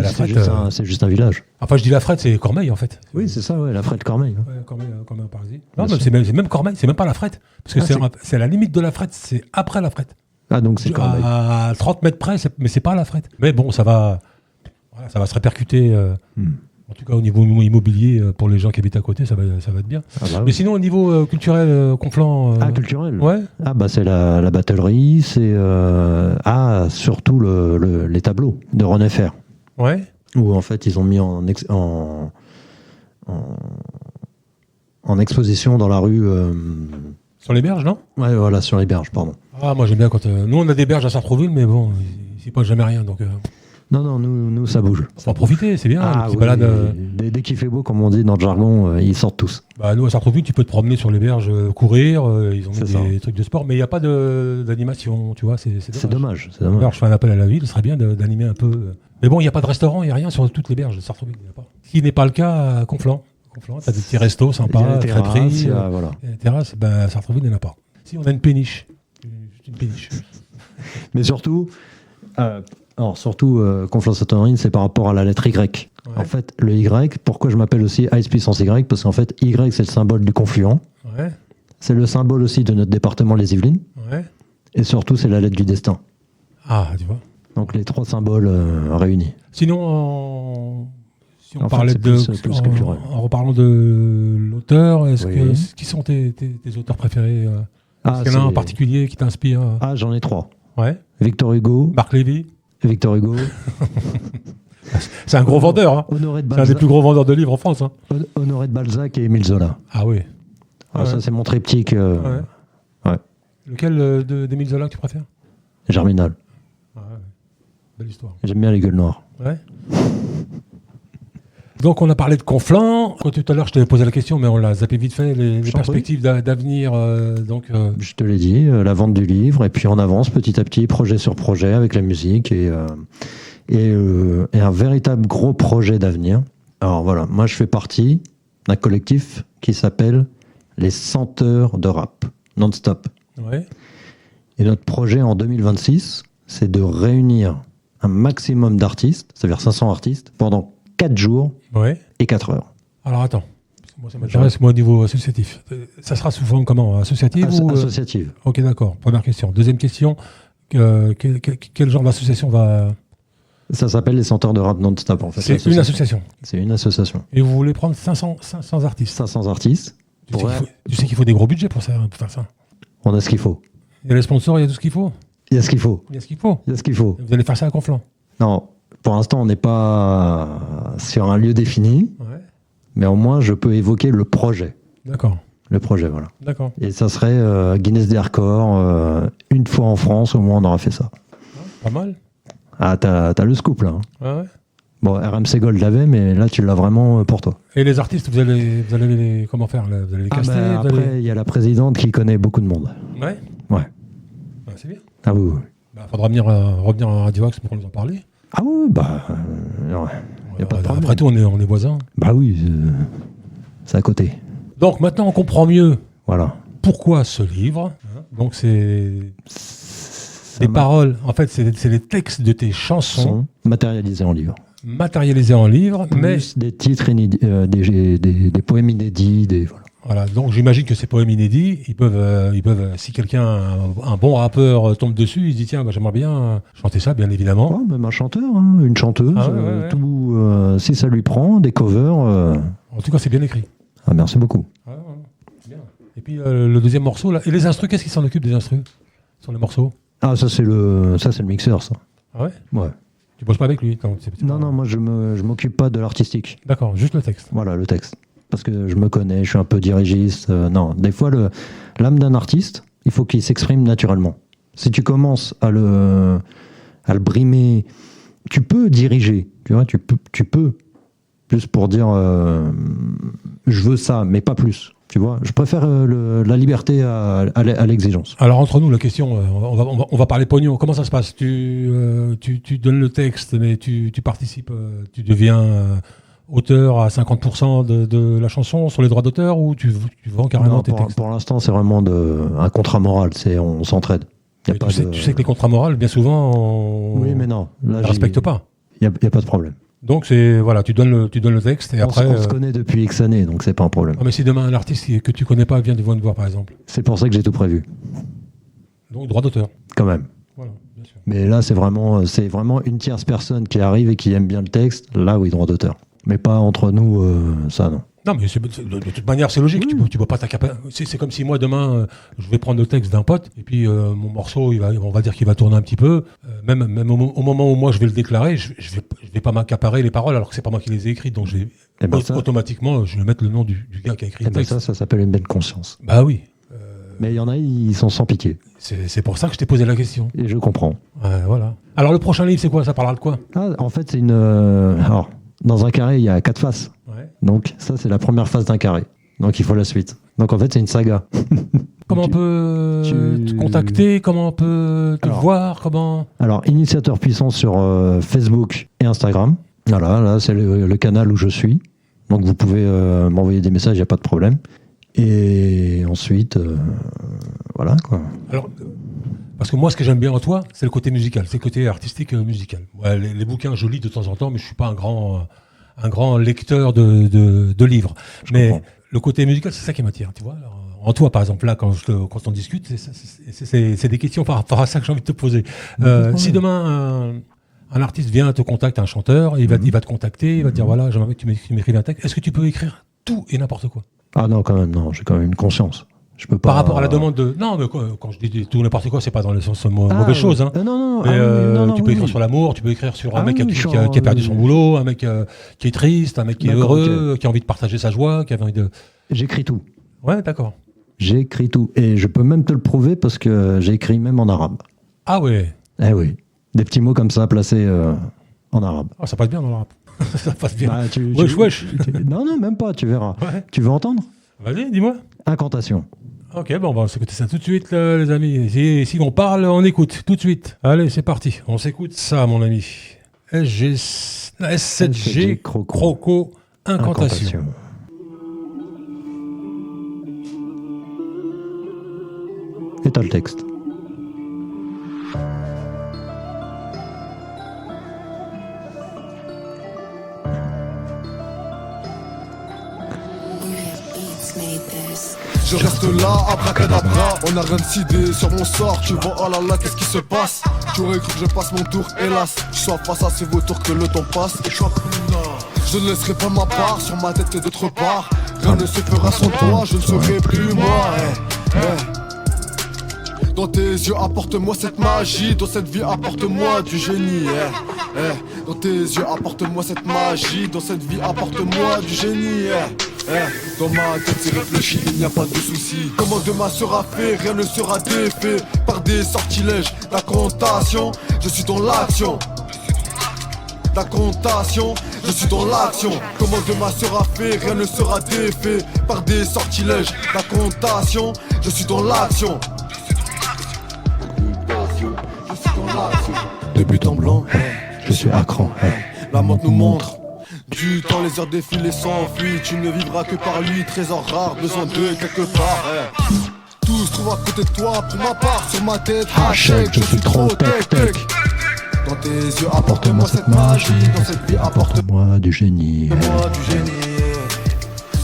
c'est juste un village. Enfin, je dis la frette, c'est Cormeilles, en fait. Oui, c'est ça, la frette Cormeilles. Ouais, Cormeilles en Parisie. Non, mais c'est même Cormeilles, c'est même pas la frette. Parce que c'est la limite de la frette, c'est après la frette. Ah, donc c'est Cormeilles. À 30 mètres près, mais c'est pas la frette. Mais bon, ça va se répercuter... En tout cas, au niveau immobilier, pour les gens qui habitent à côté, ça va être bien. Ah bah oui. Mais sinon, au niveau culturel, Conflans... culturel. Ouais. Ah bah c'est la batellerie, c'est... surtout les tableaux de René Fer. Ouais. Où en fait, ils ont mis en exposition dans la rue... Sur les berges, non ? Ouais, voilà, sur les berges, pardon. Ah, moi j'aime bien quand... nous, on a des berges à Sartrouville, mais bon, il ne passe jamais rien, donc... Non, nous, ça bouge. On va en profiter, c'est bien. Balade, dès qu'il fait beau, comme on dit dans le jargon, ils sortent tous. Bah, nous, à Sartrouville, tu peux te promener sur les berges, courir, ils ont mis des trucs de sport, mais il n'y a pas d'animation, tu vois, c'est dommage. C'est dommage. Alors, je fais un appel à la ville, ce serait bien d'animer un peu. Mais bon, il n'y a pas de restaurant, il n'y a rien sur toutes les berges de Sartrouville. Ce qui n'est pas le cas à Conflans. Tu as des petits restos sympas, crêperies. Voilà. Les terrasses, à Sartrouville, il n'y en a pas. Si, on a une péniche. Une péniche. Mais surtout... Alors surtout, Conflans-Sainte-Honorine, c'est par rapport à la lettre Y. Ouais. En fait, le Y, pourquoi je m'appelle aussi Ice puissance Y ? Parce qu'en fait, Y, c'est le symbole du confluent. Ouais. C'est le symbole aussi de notre département, les Yvelines. Ouais. Et surtout, c'est la lettre du destin. Ah, tu vois. Donc les trois symboles réunis. Sinon, si on en parlait en reparlant de l'auteur, qui sont tes auteurs préférés ? Est-ce qu'il y en a un en particulier qui t'inspire ? Ah, j'en ai trois. Ouais. Victor Hugo. Marc Lévy. Victor Hugo. C'est un gros vendeur. Hein. C'est un des plus gros vendeurs de livres en France. Hein. Honoré de Balzac et Émile Zola. Ah oui. Ça, c'est mon triptyque. Ouais. Lequel d'Émile Zola que tu préfères ? Germinal. Ah ouais. Belle histoire. J'aime bien les gueules noires. Ouais. Donc, on a parlé de Conflans. Tout à l'heure, je t'avais posé la question, mais on l'a zappé vite fait. Les perspectives d'avenir. Je te l'ai dit, la vente du livre. Et puis, on avance petit à petit, projet sur projet, avec la musique. Et un véritable gros projet d'avenir. Alors, voilà. Moi, je fais partie d'un collectif qui s'appelle les Senteurs de Rap. Non-stop. Ouais. Et notre projet en 2026, c'est de réunir un maximum d'artistes, c'est-à-dire 500 artistes, pendant 4 jours et 4 heures. Alors attends, moi ça m'intéresse au niveau associatif. Ça sera sous forme comment ? Associative ou associative. Ok, d'accord. Première question. Deuxième question, quel genre d'association va... Ça s'appelle les Senteurs de Rap Non-Stop en fait. C'est une association. C'est une association. Et vous voulez prendre 500 artistes ? 500 artistes. Tu sais qu'il faut des gros budgets pour faire ça. On a ce qu'il faut. Il y a les sponsors, il y a tout ce qu'il faut ? Il y a ce qu'il faut. Il y a ce qu'il faut. Il y a ce qu'il faut. Vous allez faire ça à Conflans ? Non. Pour l'instant, on n'est pas sur un lieu défini, mais au moins, je peux évoquer le projet. D'accord. Le projet, voilà. D'accord. Et ça serait Guinness des records. Une fois en France, au moins, on aura fait ça. Pas mal. Ah, t'as le scoop, là. Ah ouais. Bon, RMC Gold l'avait, mais là, tu l'as vraiment pour toi. Et les artistes, vous allez les comment faire là ? Vous allez les caster après, il y a la présidente qui connaît beaucoup de monde. Ouais. Ouais. Bah, c'est bien. Ah oui. Faudra revenir à Radio Axe pour nous en parler. Ah oui, y a pas de problème. Après tout, on est voisins. Bah oui, c'est à côté. Donc maintenant, on comprend mieux. Voilà. Pourquoi ce livre ? Donc c'est des paroles. En fait, c'est les textes de tes chansons matérialisés en livre. Matérialisés en livre, mais des titres inédits, des poèmes inédits, Voilà, donc j'imagine que ces poèmes inédits, ils peuvent, si quelqu'un, un bon rappeur tombe dessus, il se dit tiens, j'aimerais bien chanter ça, bien évidemment. Ouais, même un chanteur, une chanteuse, tout, si ça lui prend, des covers. En tout cas, c'est bien écrit. Ah, merci beaucoup. Bien. Et puis le deuxième morceau, là, et les instrus, qu'est-ce qui s'en occupe des instrus sur les morceaux ? Ah, ça c'est le mixeur, ça. Ah ouais ? Ouais. Tu bosses pas avec lui ? Non, moi je m'occupe pas de l'artistique. D'accord, juste le texte. Voilà, le texte. Parce que je me connais, je suis un peu dirigiste. Non, des fois, l'âme d'un artiste, il faut qu'il s'exprime naturellement. Si tu commences à le brimer, tu peux diriger, tu vois, tu peux, plus pour dire je veux ça, mais pas plus. Tu vois, je préfère la liberté à l'exigence. Alors entre nous, la question, on va parler pognon. Comment ça se passe ? Tu donnes le texte, mais tu participes, tu deviens auteur à 50% de la chanson sur les droits d'auteur, ou tu vends carrément tes textes ? Pour l'instant, c'est vraiment un contrat moral. On s'entraide. Tu sais que les contrats moraux, bien souvent, oui, mais non, là, ne respectent pas. Il n'y a pas de problème. Donc voilà, tu donnes le texte et après. On se connaît depuis X années, donc c'est pas un problème. Ah, mais si demain un artiste que tu connais pas vient te voir par exemple. C'est pour ça que j'ai tout prévu. Donc droit d'auteur. Quand même. Voilà, bien sûr. Mais là, c'est vraiment une tierce personne qui arrive et qui aime bien le texte. Là, oui, droit d'auteur. Mais pas entre nous, ça non. Non, mais de toute manière, c'est logique. Oui. Tu peux pas t'accaparer. C'est comme si moi, demain, je vais prendre le texte d'un pote, et puis mon morceau, on va dire qu'il va tourner un petit peu. Même au moment où moi, je vais le déclarer, je vais pas m'accaparer les paroles, alors que c'est pas moi qui les ai écrites. Donc, automatiquement, je vais mettre le nom du gars qui a écrit le texte. Ça s'appelle une belle conscience. Bah oui. Mais il y en a, ils sont sans pitié. C'est pour ça que je t'ai posé la question. Et je comprends. Voilà. Alors, le prochain livre, c'est quoi ? Ça parlera de quoi ? En fait, c'est alors, dans un carré, il y a 4 faces. Ouais. Donc, ça, c'est la première face d'un carré. Donc, il faut la suite. Donc, en fait, c'est une saga. Comment on peut te contacter ? Comment on peut te voir ? Alors, Initiateur Puissant sur Facebook et Instagram. Voilà, là, c'est le canal où je suis. Donc, vous pouvez m'envoyer des messages, il n'y a pas de problème. Et ensuite, voilà, quoi. Alors, parce que moi, ce que j'aime bien en toi, c'est le côté musical, c'est le côté artistique musical. Ouais, les bouquins, je lis de temps en temps, mais je suis pas un grand lecteur de livres. Mais le côté musical, c'est ça qui m'attire, tu vois. Alors, en toi, par exemple, là, quand on discute, c'est des questions par rapport à ça que j'ai envie de te poser. Si demain, un artiste vient te contacter, un chanteur, il va te contacter, il va te dire, voilà, j'aimerais que tu m'écrives un texte. Est-ce que tu peux écrire tout et n'importe quoi ? Ah non, quand même, non, j'ai quand même une conscience. Je peux pas, par rapport à la demande de... Non, mais quoi, quand je dis tout n'importe quoi, c'est pas dans le sens mauvaise chose. Hein. Non, tu peux écrire sur l'amour, tu peux écrire sur un mec qui a perdu son boulot, un mec qui est triste, un mec qui est heureux, qui a envie de partager sa joie, qui a envie de... J'écris tout. Ouais, d'accord. J'écris tout. Et je peux même te le prouver parce que j'ai écrit même en arabe. Ah ouais. Eh oui. Des petits mots comme ça placés en arabe. Ah, ça passe bien dans l'arabe. Ça passe bien. Bah, wesh. Non, même pas, tu verras. Ouais. Tu veux entendre ? Vas-y, dis-moi. Incantation. Ok, bon, on va s'écouter ça tout de suite, les amis. Si on parle, on écoute tout de suite. Allez, c'est parti. On s'écoute ça, mon ami. S7G Croco Incantation. Et t'as le texte. Je reste là, abracadabra, on a rien décidé sur mon sort. Tu vois, oh là là, qu'est-ce qui se passe? Tu aurais cru que je passe mon tour, hélas. Je sois face à ces vautours que le temps passe. Et je ne laisserai pas ma part sur ma tête et d'autre part. Rien ne se fera sans toi, je ne serai plus moi. Dans tes yeux, apporte-moi cette magie. Dans cette vie, apporte-moi du génie. Dans tes yeux, apporte-moi cette magie. Dans cette vie, apporte-moi du génie. Dans ma tête c'est réfléchi, il n'y a pas de soucis. Comment demain sera fait, rien ne sera défait par des sortilèges, d'incantation. Je suis dans l'action. D'incantation, je suis dans l'action. Comment demain sera fait, rien ne sera défait par des sortilèges, d'incantation. Je suis dans l'action. Je suis dans l'action. De but en blanc, je suis à cran. La montre nous montre. Du temps, les heures défilent et s'enfuient. Tu ne vivras que par lui, trésor rare, besoin de quelque part. Tout se trouve à côté de toi, pour ma part, sur ma tête. Hachek, je suis trop tech. Dans tes yeux, apporte-moi cette magie. Dans cette vie, apporte-moi du génie.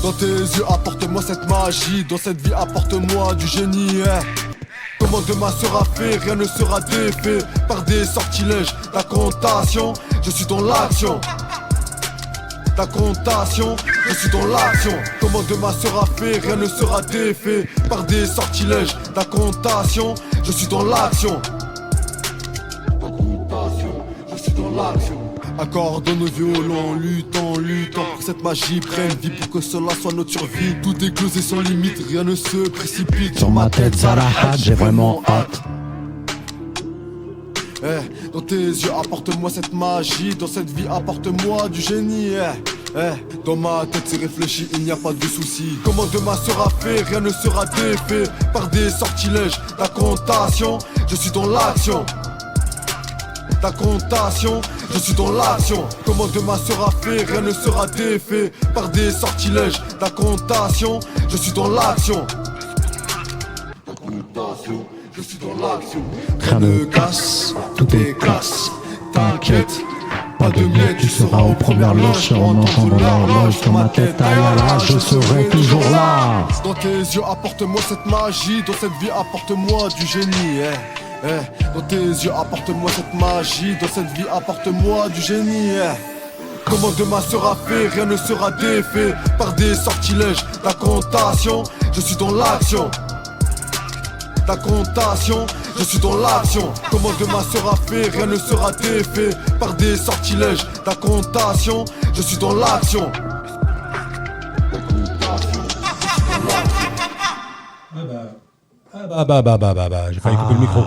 Dans tes yeux, apporte-moi cette magie. Dans cette vie, apporte-moi du génie. Comment demain sera fait, rien ne sera défait par des sortilèges, d'incantation. Je suis dans l'action. D'incantation, je suis dans l'action. Comment demain sera fait, rien ne sera défait par des sortilèges, d'incantation. Je suis dans l'action. Je suis dans l'action. Accorde nos violons, luttons pour que cette magie prenne vie, pour que cela soit notre survie. Tout est closé sans limite, rien ne se précipite. Sur ma tête, ça la hâte, j'ai vraiment hâte. Dans tes yeux, apporte-moi cette magie. Dans cette vie, apporte-moi du génie. Dans ma tête c'est réfléchi, il n'y a pas de soucis. Comment demain sera fait, rien ne sera défait par des sortilèges, la comptation, je suis dans l'action. La comptation, je suis dans l'action. Comment demain sera fait, rien ne sera défait par des sortilèges, la comptation, je suis dans l'action. La comptation, je suis dans l'action. Rien ne casse, tout est casse. T'inquiète, pas de miettes, tu seras aux premières loges en entendant l'horloge dans ma tête. Aïe là, je serai toujours là. Dans tes yeux, apporte-moi cette magie. Dans cette vie, apporte-moi du génie. Dans tes yeux, apporte-moi cette magie. Dans cette vie, apporte-moi du génie. Comment demain sera fait, rien ne sera défait par des sortilèges, la comptation, je suis dans l'action. La comptation, je suis dans l'action. Comment demain sera fait, rien ne sera défait par des sortilèges, la comptation, je suis dans l'action. J'ai failli couper le micro.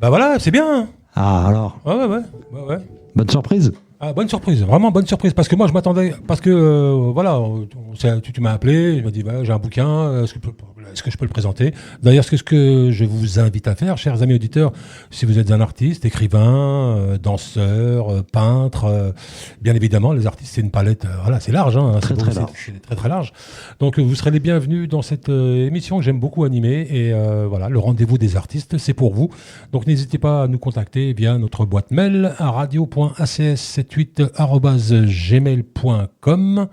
Bah voilà, c'est bien. Ah alors, Ouais. bonne surprise. Ah, bonne surprise, vraiment bonne surprise. Parce que moi, je m'attendais. Parce que, voilà, tu m'as appelé, je m'as dit, bah, j'ai un bouquin, est-ce que je peux le présenter? D'ailleurs, ce que je vous invite à faire, chers amis auditeurs, si vous êtes un artiste, écrivain, danseur, peintre, bien évidemment, les artistes, c'est une palette, voilà, c'est large. Hein, Très large. C'est très, très large. Donc, vous serez les bienvenus dans cette émission que j'aime beaucoup animer. Et voilà, le rendez-vous des artistes, c'est pour vous. Donc, n'hésitez pas à nous contacter via notre boîte mail à radio.acs78@gmail.com.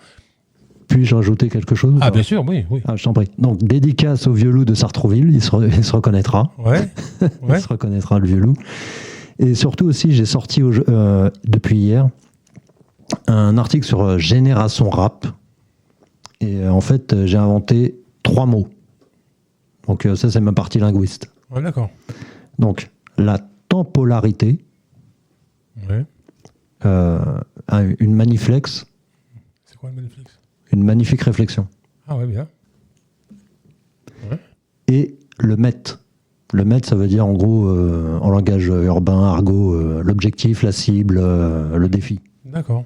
Puis-je rajouter quelque chose? Ah, bien sûr, oui. Ah, je t'en prie. Donc, dédicace au vieux loup de Sartrouville, il se reconnaîtra. Ouais. Il se reconnaîtra, le vieux loup. Et surtout aussi, j'ai sorti depuis hier un article sur Génération Rap. Et en fait, j'ai inventé 3 mots. Donc, ça, c'est ma partie linguiste. Ouais, d'accord. Donc, la temporalité, Ouais. une maniflex, C'est quoi le Maniflex? une magnifique réflexion. Ah ouais, bien. Et le MET. Le MET, ça veut dire en gros, en langage urbain, argot, l'objectif, la cible, le défi. D'accord.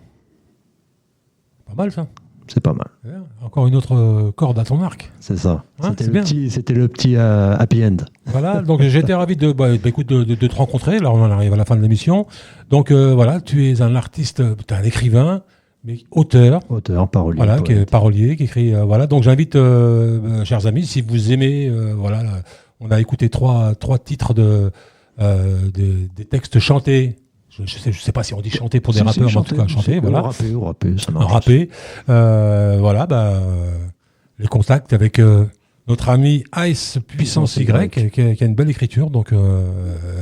Pas mal ça. C'est pas mal. Bien. Encore une autre corde à ton arc. C'est ça. Ouais, c'est bien. C'était le petit happy end. Voilà, donc j'étais ravi de te rencontrer. Là, on arrive à la fin de l'émission. Donc voilà, tu es un artiste, tu es un écrivain, mais auteur. Auteur, parolier. Voilà, qui est poète. parolier, qui écrit. Voilà, donc j'invite, chers amis, si vous aimez, voilà, là, on a écouté trois titres des textes chantés. Je sais pas si on dit chanter pour des rappeurs, mais en tout cas chanter, voilà. Au rappé, ça marche. Rappé. Voilà, les contacts avec notre ami Ice Puissance Y, qui a une belle écriture, donc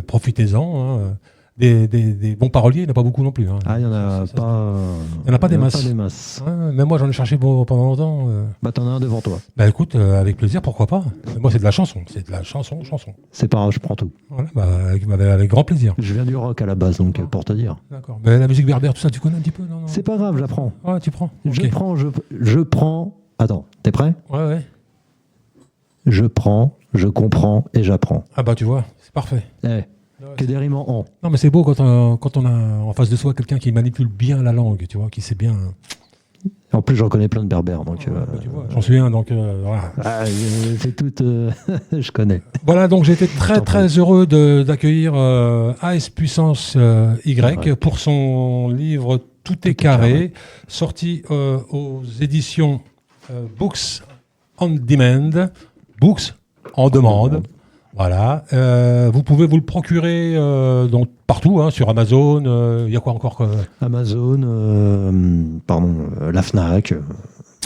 profitez-en. Hein. Des bons paroliers, il n'y en a pas beaucoup non plus. Hein. Ah, il n'y en a pas. Il n'y en a pas des masses. Ouais, même moi, j'en ai cherché pendant longtemps. Bah, t'en as un devant toi. Bah écoute, avec plaisir, pourquoi pas. Moi, c'est de la chanson. C'est pas grave, je prends tout. Voilà, avec grand plaisir. Je viens du rock à la base, donc pour te dire. D'accord. Mais la musique berbère, tout ça, tu connais un petit peu, non? C'est pas grave, j'apprends. Ouais, tu prends. Je Ok. prends. Attends, t'es prêt? Ouais. Je prends, je comprends et j'apprends. Ah bah tu vois, c'est parfait. Que des rimes en. Non mais c'est beau quand on a en face de soi quelqu'un qui manipule bien la langue, tu vois, qui sait bien. En plus, j'en connais plein de berbères, donc. Bah, tu vois, j'en suis un, donc voilà. Ah, c'est tout. Je connais. Voilà, donc j'étais très heureux d'accueillir Ice Puissance Y pour son livre Tout est carré, sorti aux éditions Books on Demand, Books en demande. Voilà, vous pouvez vous le procurer donc partout, hein, sur Amazon. Il y a quoi encore Amazon, la Fnac.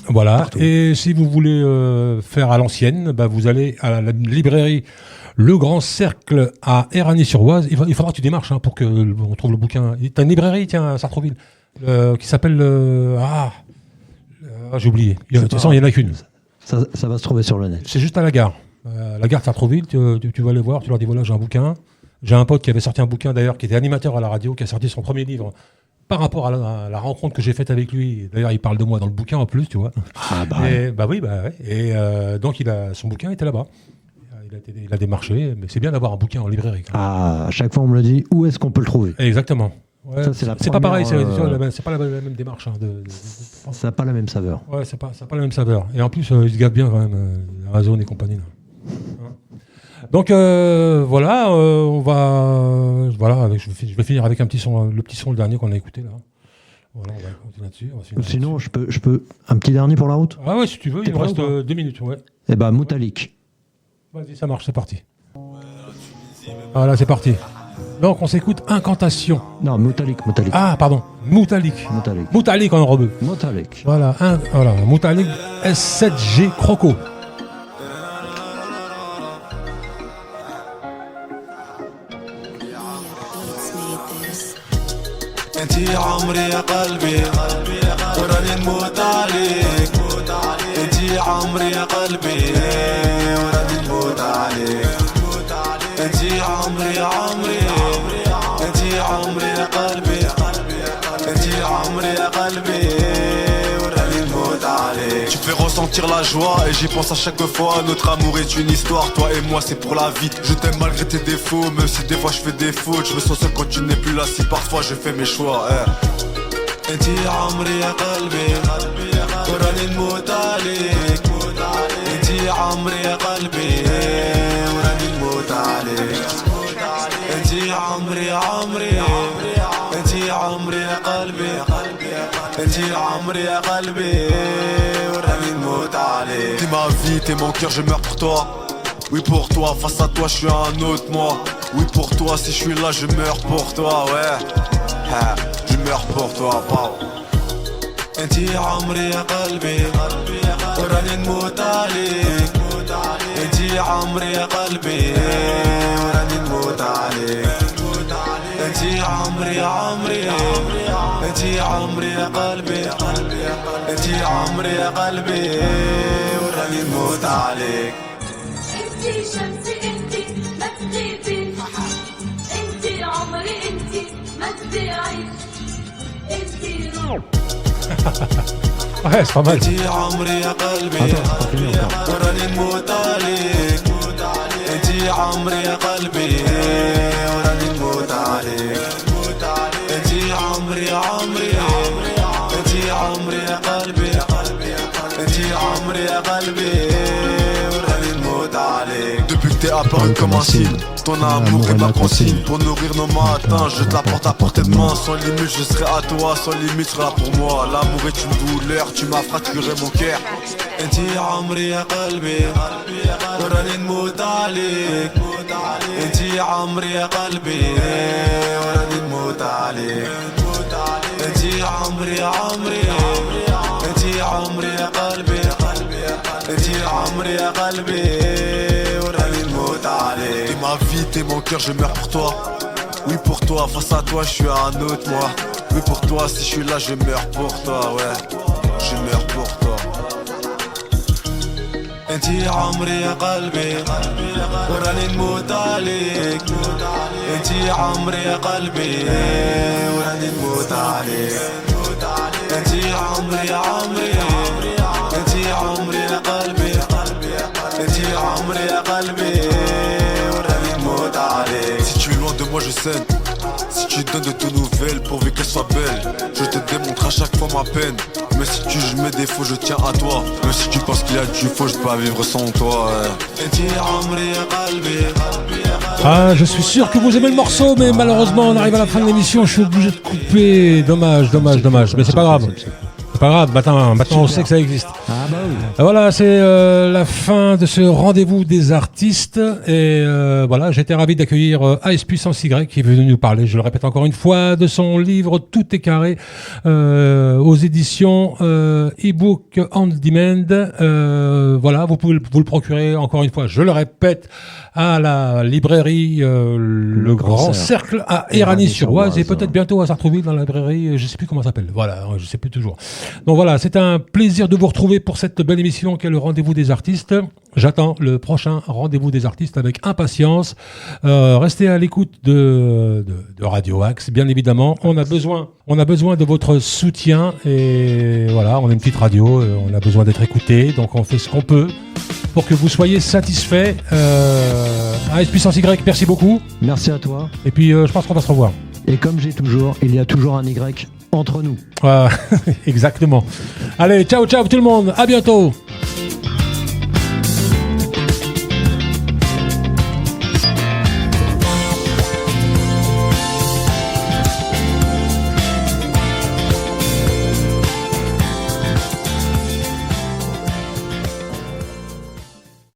Voilà. Partout. Et si vous voulez faire à l'ancienne, bah, vous allez à la librairie Le Grand Cercle à Éragny-sur-Oise. Il faudra que tu démarches pour qu'on trouve le bouquin. Tu as une librairie, tiens, à Sartrouville, qui s'appelle j'ai oublié. De toute façon, il n'y en a qu'une. Ça va se trouver sur le net. C'est juste à la gare. La gare de Sartrouville, tu vas aller voir, tu leur dis voilà, j'ai un bouquin. J'ai un pote qui avait sorti un bouquin d'ailleurs, qui était animateur à la radio, qui a sorti son premier livre par rapport à la rencontre que j'ai faite avec lui. D'ailleurs, il parle de moi dans le bouquin en plus, tu vois. Ah bah. Et, ouais. Et donc, son bouquin était là-bas. Il a démarché, mais c'est bien d'avoir un bouquin en librairie. Ah, à chaque fois, on me le dit, où est-ce qu'on peut le trouver? Exactement. Ouais, Ça, c'est la pas pareil, première, c'est pas la même démarche. Hein, Ça n'a pas la même saveur. Ouais, c'est pas la même saveur. Et en plus, ils se gavent bien quand même, Amazon et compagnie. Là. Hein. Donc voilà, je vais finir avec un petit son, le petit son, le dernier qu'on a écouté là. Voilà, on va continuer là-dessus. Sinon, je peux un petit dernier pour la route. Ah ouais, si tu veux, il nous reste 2 minutes. Ouais. Eh ben, Moutalik. Vas-y, ça marche, c'est parti. Voilà, c'est parti. Donc on s'écoute Incantation. Non, Moutalik. Ah, pardon, Moutalik en rebeu. Moutalik. Voilà, Moutalik S7G Croco. انتي عمري يا قلبي وراني نموت عليك انتي عمري يا قلبي وراني نموت عليك انتي عمري يا عمري انتي عمري يا قلبي انتي عمري يا قلبي وراني نموت عليك. Tu fais ressentir la joie et j'y pense à chaque fois. Notre amour est une histoire, toi et moi c'est pour la vie. Je t'aime malgré tes défauts, même si des fois je fais des fautes. Je me sens seul quand tu n'es plus là, si parfois je fais mes choix. انتي عمري يا قلبي وراني نموت عليك انتي عمري يا قلبي وراني نموت عليك انتي عمري يا عمري انتي عمري يا قلبي انتي عمري يا قلبي وراني نموت عليك. T'es ma vie, t'es mon cœur, je meurs pour toi. Oui pour toi, face à toi je suis un autre moi. Oui pour toi, si je suis là je meurs pour toi, ouais. Je meurs pour toi, wow. انتي عمري يا قلبي وراني نموت عليك انتي عمري يا قلبي وراني نموت عليك انتي عمري يا عمري انتي عمري يا قلبي انتي عمري يا قلبي وراني نموت عليك. انتي شمسي انتي ما تغيبي انتي عمري انتي ما تضيعي انتي روح. Ouais, c'est pas mal. انتي عمري يا قلبي وراني نموت عليك انتي عمري يا قلبي وراني نموت عليك انتي عمري يا عمري انتي عمري يا قلبي انتي عمري يا قلبي وراني نموت عليك. Depuis que t'es apparu comme un signe, ton amour est ma consigne. Pour nourrir nos matins, je te l'apporte à portée de main. Sans limite, je serai à toi, sans limite, tu seras là pour moi. L'amour est une douleur, tu m'as fracturé mon cœur. انتي عمري يا قلبي وراني نموت عليك انتي عمري يا قلبي وراني نموت عليك انتي عمري يا عمري انتي عمري يا قلبي انتي عمري يا قلبي وراني نموت عليك. T'es ma vie, t'es mon cœur, je meurs pour toi. Oui pour toi, face à toi je suis un autre moi. Oui pour toi, si je suis là je meurs pour toi, ouais. Je meurs pour toi. انتي عمري يا قلبي وراني نموت عليك انتي عمري يا قلبي وراني نموت عليك انتي عمري يا عمري انتي عمري يا قلبي انتي عمري يا قلبي وراني نموت عليك. Si tu es loin de moi je saigne. Si tu donnes de tes nouvelles pourvu qu'elles soient belles, je te démontre à chaque fois ma peine. Mais si tu juges mes défauts, je tiens à toi. Même si tu penses qu'il y a du faux, je peux pas vivre sans toi. Ah, je suis sûr que vous aimez le morceau, mais malheureusement on arrive à la fin de l'émission, je suis obligé de couper. Dommage, mais c'est pas grave. C'est pas grave, maintenant on sait que ça existe. Ah bah oui. Voilà, c'est la fin de ce rendez-vous des artistes. Et voilà, j'étais ravi d'accueillir AS Puissance Y qui est venu nous parler, je le répète encore une fois, de son livre Tout est carré aux éditions e-book on demand. Voilà, vous pouvez vous le procurer encore une fois, je le répète, à la librairie le Grand Cercle à Éragny-sur-Oise et peut-être bientôt à Sartrouville dans la librairie, je sais plus comment ça s'appelle. Voilà, je sais plus toujours. Donc voilà, c'est un plaisir de vous retrouver pour cette belle émission qui est le Rendez-vous des artistes. J'attends le prochain Rendez-vous des artistes avec impatience. Restez à l'écoute de Radio Axe, bien évidemment. On a besoin de votre soutien et voilà, on est une petite radio, on a besoin d'être écouté, donc on fait ce qu'on peut pour que vous soyez satisfaits. AS Puissance Y, merci beaucoup. Merci à toi. Et puis je pense qu'on va se revoir. Et comme j'ai toujours, il y a toujours un Y entre nous. Exactement. Allez, ciao, ciao tout le monde. À bientôt.